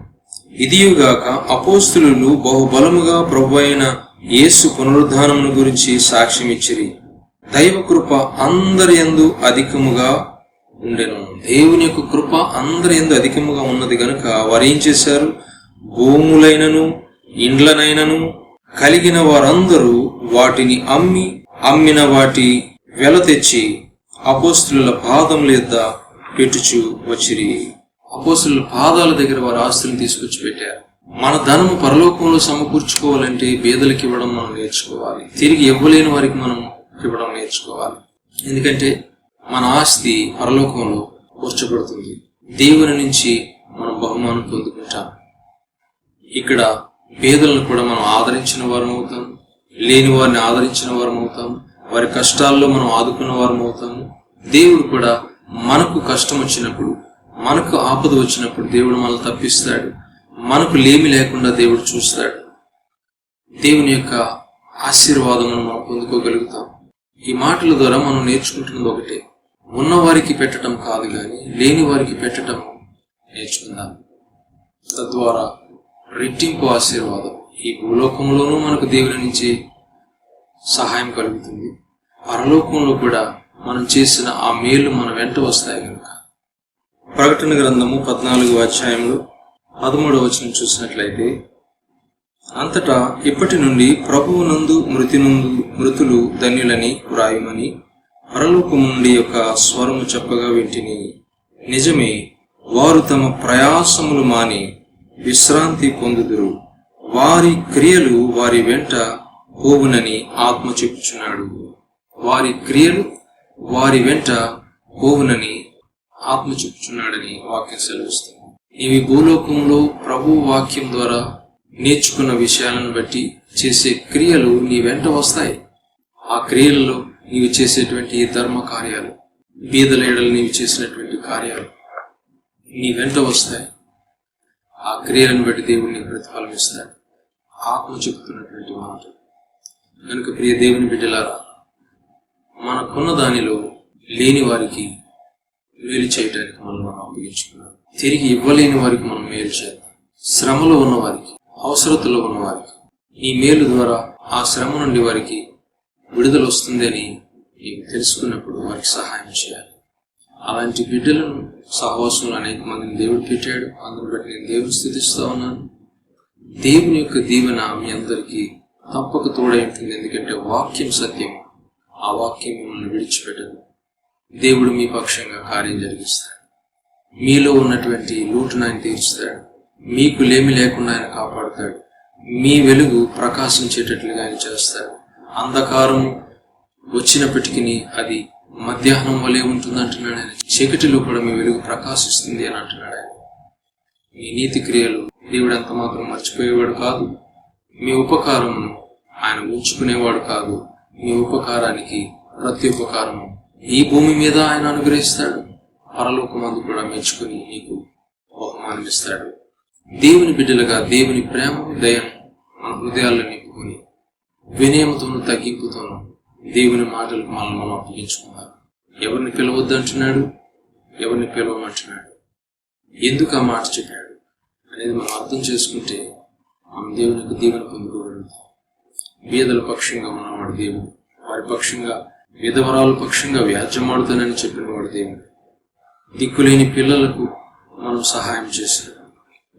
ఇదియుగాక అపోస్తులు బహుబలముగా ప్రభువైన యేసు పునరుద్ధానమును గురించి సాక్ష్యం ఇచ్చిరి. దైవ కృప అందరి యందు అధికముగా ఉండెను. దేవుని యొక్క కృప అందరి యందు అధికముగా ఉన్నది గనుక వారు ఏం చేశారు? భూములైనను ఇండ్లనైనను కలిగిన వారందరూ వాటిని అమ్మిన వాటి వెల తెచ్చి అపోస్తుల పాదముల యొద్ద పెట్టుచు వచ్చిరి. అపోస్తుల పాదాల దగ్గర వారి ఆస్తులను తీసుకొచ్చి పెట్టారు. మన ధనము పరలోకంలో సమకూర్చుకోవాలంటే పేదలకు ఇవ్వడం మనం నేర్చుకోవాలి. తిరిగి ఇవ్వలేని వారికి మనం ఇవ్వడం నేర్చుకోవాలి. ఎందుకంటే మన ఆస్తి పరలోకంలో కూర్చబడుతుంది. దేవుని నుంచి మనం బహుమానం పొందుకుంటాం. ఇక్కడ పేదలను కూడా మనం ఆదరించిన వారం అవుతాం, లేని వారిని ఆదరించిన వారం అవుతాం, వారి కష్టాల్లో మనం ఆదుకున్న వారం అవుతాము. దేవుడు కూడా మనకు కష్టం వచ్చినప్పుడు, మనకు ఆపద వచ్చినప్పుడు దేవుడు మనల్ని తప్పిస్తాడు. మనకు లేమి లేకుండా దేవుడు చూస్తాడు. దేవుని యొక్క ఆశీర్వాదమును మనం పొందుకోగలుగుతాం. ఈ మాటల ద్వారా మనం నేర్చుకుంటున్నది ఒకటే, ఉన్నవారికి పెట్టడం కాదు కానీ లేని వారికి పెట్టడం నేర్చుకుందాం. తద్వారా రెట్టింపు ఆశీర్వాదం ఈ భూలోకంలోనూ మనకు దేవుని నుంచి సహాయం కలుగుతుంది. పరలోకంలో కూడా మనం చేసిన ఆ మేలు మన వెంట వస్తాయి కనుక. ప్రకటన గ్రంథము 14వ అధ్యాయంలో 13వ వచనం చూసినట్లయితే, అంతటా ఇప్పటి నుండి ప్రభువునందు మృతులు ధన్యులని వ్రాయమని పరలోకము నుండి యొక్క స్వరము చెప్పగా వింటిని. నిజమే, వారు తమ ప్రయాసములు మాని విశ్రాంతి పొందుదురు. వారి క్రియలు వారి వెంట పోవునని ఆత్మ చెప్పుచున్నాడు. వారి క్రియలు వారి వెంట పోవునని ఆత్మ చెప్పుచున్నాడని వాక్యం సెలవిస్తుంది. ఇవి భూలోకంలో ప్రభు వాక్యం ద్వారా నేర్చుకున్న విషయాలను బట్టి చేసే క్రియలు నీ వెంట వస్తాయి. ఆ క్రియలలో నీవు చేసేటువంటి ధర్మ కార్యాలు, బీదల ఎడలు నీవు చేసినటువంటి కార్యాలు నీ వెంట వస్తాయి. ఆ క్రియలను బట్టి దేవుడిని ప్రతిఫలం ఇస్తాడు. ఆత్మ చెప్తున్నటువంటి మాట కనుక ప్రియ దేవుని బిడ్డలారా, మనకున్న దానిలో లేని వారికి మేలు చేయడానికి మనం అప్పగించుకున్నాం. తిరిగి ఇవ్వలేని వారికి మనం మేలు చేద్దాం. శ్రమలో ఉన్న వారికి, అవసరతలో ఉన్న వారికి ఈ మేలు ద్వారా ఆ శ్రమ నుండి వారికి విడుదల వస్తుందని నీకు తెలుసుకున్నప్పుడు వారికి సహాయం చేయాలి. అలాంటి బిడ్డలను సహవాసంలో అనేక మందిని దేవుడు పెట్టాడు. అందుని బట్టి నేను దేవుని స్తుతిస్తూ ఉన్నాను. దేవుని యొక్క దీవెన మీ అందరికీ తప్పక తోడై ఉంటుంది. ఎందుకంటే వాక్యం సత్యం. ఆ వాక్యం మిమ్మల్ని విడిచిపెట్టదు. దేవుడు మీ పక్షంగా కార్యం జరిగిస్తాడు. మీలో ఉన్నటువంటి లోటును ఆయన తీర్చుతాడు. మీకు లేమి లేకుండా ఆయన కాపాడుతాడు. మీ వెలుగు ప్రకాశించేటట్లుగా ఆయన చేస్తాడు. అంధకారం వచ్చినప్పటికీ అది మధ్యాహ్నం వలె ఉంటుంది అంటున్నాడు ఆయన. చీకటిలో కూడా మీ వెలుగు ప్రకాశిస్తుంది అని అంటున్నాడు ఆయన. మీ నీతి క్రియలు దేవుడు ఎంత మాత్రం మర్చిపోయేవాడు కాదు. మీ ఉపకారమును ఆయన ఉంచుకునేవాడు కాదు. మీ ఉపకారానికి ప్రత్యుపకారము ఈ భూమి మీద ఆయన అనుగ్రహిస్తాడు. పరలోకమందు కూడా మెచ్చుకుని నీకు బహుమానమిస్తాడు. దేవుని బిడ్డలుగా దేవుని ప్రేమ దయను మన హృదయాల్లో నింపుకొని వినయముతోనూ తగ్గింపుతోనూ దేవుని మాటలకు మనం అప్పగించుకున్నాం. ఎవరిని పిలవద్దంటున్నాడు, ఎవరిని పిలవమంటున్నాడు, ఎందుకు ఆ మాట చెప్పాడు అనేది మనం అర్థం చేసుకుంటే మనం దేవునికి దీవెన పొందుకోగలుగుతాం. బీదల పక్షంగా ఉన్నవాడు దేవుడు. వారి పక్షంగా, విధవరాల పక్షంగా వ్యాజ్యమాడుతానని చెప్పిన వాడు దేవుడు. దిక్కులేని పిల్లలకు మనం సహాయం చేసినాం.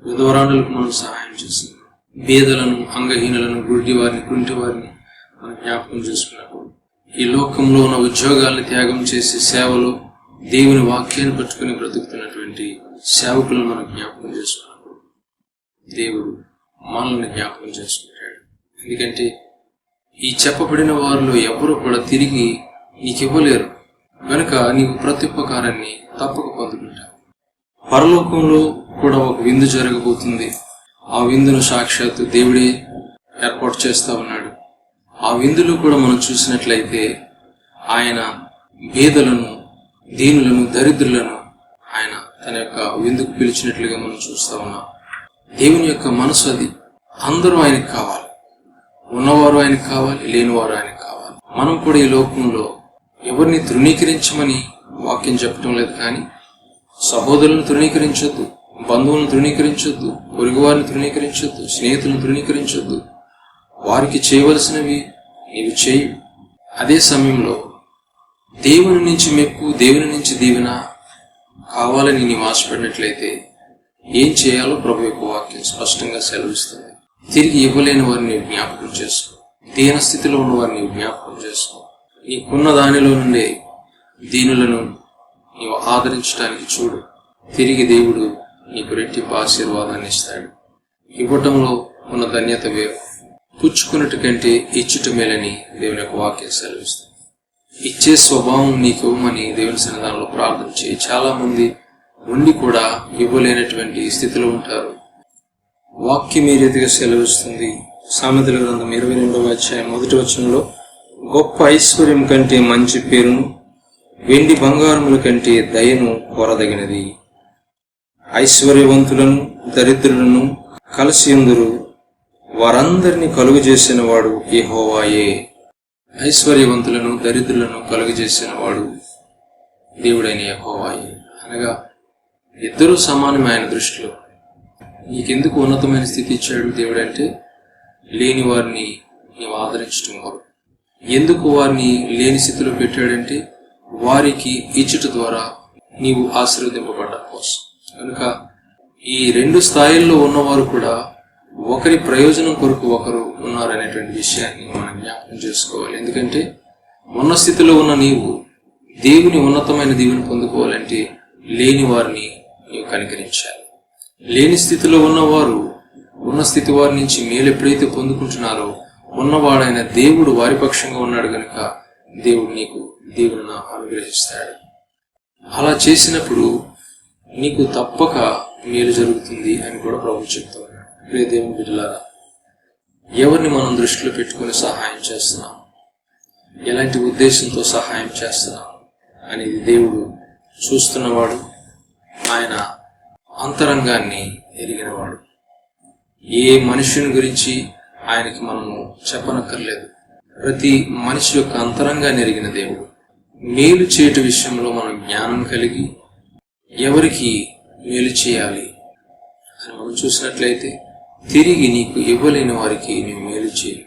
విధవరాణులకు మనం సహాయం చేసినాం. బీదలను, అంగహీనులను, గుడ్డి వారిని, కుంటి వారిని మనం జ్ఞాపకం చేసుకున్నప్పుడు, ఈ లోకంలో ఉన్న ఉద్యోగాలను త్యాగం చేసి సేవలో దేవుని వాక్యాన్ని పట్టుకుని బ్రతుకుతున్నటువంటి సేవకులను మనం జ్ఞాపకం చేసుకున్నప్పుడు దేవుడు మనల్ని జ్ఞాపకం చేసుకుంటాడు. ఎందుకంటే ఈ చెప్పబడిన వారిలో ఎవరు కూడా తిరిగి నీకు ఇవ్వలేరు కనుక నీవు ప్రత్యుపకారాన్ని తప్పక పొందుకుంటావు. పరలోకంలో కూడా ఒక విందు జరగబోతుంది. ఆ విందును సాక్షాత్తు దేవుడే ఏర్పాటు చేస్తా ఉన్నాడు. ఆ విందులో కూడా మనం చూసినట్లయితే ఆయన బీదలను, దీనులను, దరిద్రులను ఆయన తన యొక్క విందుకు పిలిచినట్లుగా మనం చూస్తా ఉన్నాం. దేవుని యొక్క మనసు అది. అందరూ ఆయనకు కావాలి. ఉన్నవారు ఆయనకు కావాలి, లేనివారు ఆయనకు కావాలి. మనం కూడా ఈ లోకంలో ఎవరిని తృణీకరించమని వాక్యం చెప్పడం లేదు. కానీ సహోదరులను తృణీకరించొద్దు, బంధువులను తృణీకరించొద్దు, పొరుగువారిని తృణీకరించొద్దు, స్నేహితులను తృణీకరించొద్దు. వారికి చేయవలసినవి నీవు చేయి. అదే సమయంలో దేవుని నుంచి మెప్పు, దేవుని నుంచి దీవెన కావాలని నీవు ఆశపడినట్లయితే ఏం చేయాలో ప్రభు యొక్క వాక్యం స్పష్టంగా సెలవిస్తుంది. తిరిగి ఇవ్వలేని వారిని జ్ఞాపకం చేసుకో. దీన స్థితిలో ఉన్న వారిని జ్ఞాపకం చేసుకో. నీకున్న దానిలో నుండే దీనులను నీవు ఆదరించడానికి చూడు. తిరిగి దేవుడు నీకు రెట్టింపు ఆశీర్వాదాన్ని ఇస్తాడు. ఇవ్వటంలో ఉన్న ధన్యత వేరు. పుచ్చుకున్నట్టు కంటే ఇచ్చుట మేలని దేవుని యొక్క వాక్యం సెలవిస్తుంది. ఇచ్చే స్వభావం నీకు ఇవ్వమని దేవుని సన్నిధానంలో ప్రార్థన చేయి. చాలా మంది ఉండి కూడా ఇవ్వలేనటువంటి స్థితిలో ఉంటారు. వాక్యం ఈ రీతిగా సెలవిస్తుంది. సామెతల గ్రంథం 22వ అధ్యాయం 1వ వచనంలో, గొప్ప ఐశ్వర్యం కంటే మంచి పేరును, వెండి బంగారముల కంటే దయను కోరదగినది. ఐశ్వర్యవంతులను దరిద్రులను కలిసియుందురు, వారందరినీ కలుగు చేసిన వాడు యెహోవాయే. ఐశ్వర్యవంతులను దరిద్రులను కలుగు చేసిన వాడు దేవుడైన యెహోవాయే. అనగా ఇద్దరూ సమానమే ఆయన దృష్టిలో. నీకెందుకు ఉన్నతమైన స్థితి ఇచ్చాడు దేవుడు అంటే, లేని వారిని నీవు ఆదరించడం వారు. ఎందుకు వారిని లేని స్థితిలో పెట్టాడంటే, వారికి ఇచ్చుట ద్వారా నీవు ఆశీర్వదింపబడ్డ కోసం. కనుక ఈ రెండు స్థాయిల్లో ఉన్నవారు కూడా ఒకరి ప్రయోజనం కొరకు ఒకరు ఉన్నారనేటువంటి విషయాన్ని మనం జ్ఞాపకం చేసుకోవాలి. ఎందుకంటే ఉన్న స్థితిలో ఉన్న నీవు దేవుని ఉన్నతమైన దీవెని పొందుకోవాలంటే లేని వారిని నీవు కనికరించాలి. లేని స్థితిలో ఉన్నవారు ఉన్న స్థితి వారి నుంచి మేలు ఎప్పుడైతే పొందుకుంటున్నారో ఉన్నవాడైన దేవుడు వారి పక్షంగా ఉన్నాడు కనుక దేవుడు నీకు దీవెనను అనుగ్రహిస్తాడు. అలా చేసినప్పుడు నీకు తప్పక మేలు జరుగుతుంది అని కూడా ప్రభు చెప్తా ఉన్నాడు. ప్రియ దేవుని బిడ్డలారా, ఎవరిని మనం దృష్టిలో పెట్టుకుని సహాయం చేస్తున్నాం, ఎలాంటి ఉద్దేశంతో సహాయం చేస్తున్నాం అనేది దేవుడు చూస్తున్నవాడు. ఆయన అంతరంగాన్ని ఎరిగినవాడు. ఏ మనుషుని గురించి ఆయనకి మనము చెప్పనక్కర్లేదు. ప్రతి మనిషి యొక్క అంతరంగాన్ని ఎరిగిన దేవుడు. మేలు చేయట విషయంలో మనం జ్ఞానం కలిగి ఎవరికి మేలు చేయాలి అని మనం చూసినట్లయితే, తిరిగి నీకు ఇవ్వలేని వారికి నీవు మేలు చేయి,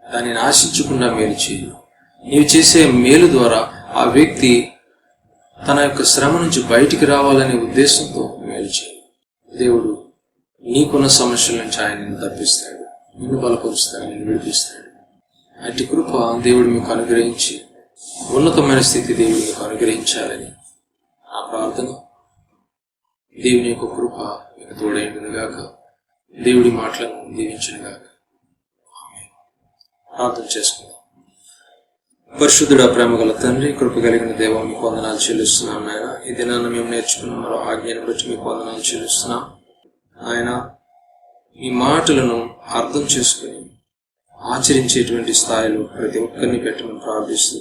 దానిని ఆశించకుండా మేలు చేయి. నీవు చేసే మేలు ద్వారా ఆ వ్యక్తి తన యొక్క శ్రమ నుంచి బయటికి రావాలనే ఉద్దేశంతో మేలు చేయి. దేవుడు నీకున్న సమస్యల నుంచి ఆయన నిన్ను తప్పిస్తాడు, నిన్ను బలపరుస్తాడు, నిన్ను విడిపిస్తాడు. అట్టి కృప దేవుడు మీకు అనుగ్రహించి ఉన్నతమైన స్థితి దేవుడు మీకు అనుగ్రహించాలని ఆ ప్రార్థన. దేవుని యొక్క కృప మీకు తోడైండునుగాక. దేవుడి మాటలను దీవించునుగాక. ప్రార్థన చేసుకుందాం. పరిశుద్ధుడా, ప్రేమ గల తండ్రి, కృప కలిగిన దేవ, మీకు వందనాలు చెల్లిస్తున్నాం నాయన. ఈ దినాన్ని మేము నేర్చుకున్న మరో ఆజ్ఞను బట్టి మీకు వందనాలు చెల్లిస్తున్నాం ఆయన. ఈ మాటలను అర్థం చేసుకుని ఆచరించేటువంటి స్థాయిలో ప్రతి ఒక్కరిని పెట్టమని ప్రార్థిస్తూ,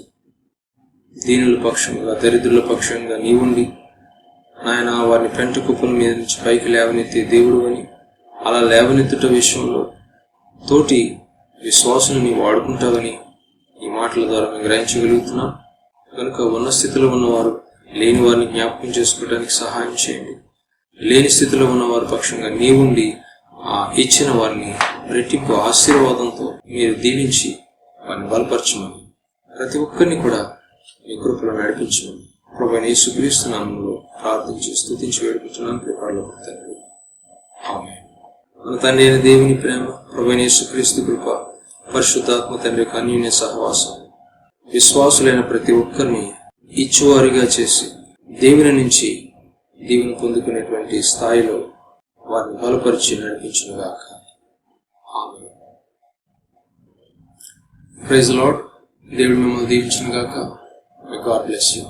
దీనుల పక్షంగా దరిద్రుల పక్షంగా నీవుండి నాయన వారిని పెంట కుప్పల మీద నుంచి పైకి లేవనెత్తే దేవుడు అని, అలా లేవనెత్తుట విషయంలో తోటి విశ్వాసుని నీవు వాడుకుంటావని ఈ మాటల ద్వారా మేము గ్రహించగలుగుతున్నాం. కనుక ఉన్న స్థితిలో ఉన్నవారు లేని వారిని జ్ఞాపకం చేసుకోవడానికి సహాయం చేయండి. లేని స్థితిలో ఉన్నవారి పక్షంగా నీవుండి ఆ ఇచ్చిన వారిని రెట్టింపు ఆశీర్వాదంతో మీరు దీవించి వారిని బలపరచమని, ప్రతి ఒక్కరిని కూడా మీ కృపలో నడిపించమని ప్రభువైన యేసుక్రీస్తు నామములో ప్రార్థించి స్తుతించి వేడుకుంటున్నాను. కృపలో తండ్రి, ఆమేన్. మన తండ్రి అయిన దేవుని ప్రేమ, ప్రభువైన యేసుక్రీస్తు కృప, పరిశుద్ధాత్మ తండ్రి యొక్క అన్యోన్య సహవాసం విశ్వాసులైన ప్రతి ఒక్కరిని ఇచ్చువారిగా చేసి దేవుని నుంచి దీవెన పొందుకునేటువంటి స్థాయిలో వారిని బలపరిచి నడిపించునుగాక. ఆమేన్. Praise the lord. దేవుడు మిమ్మల్ని దీవించునుగాక. May God bless you.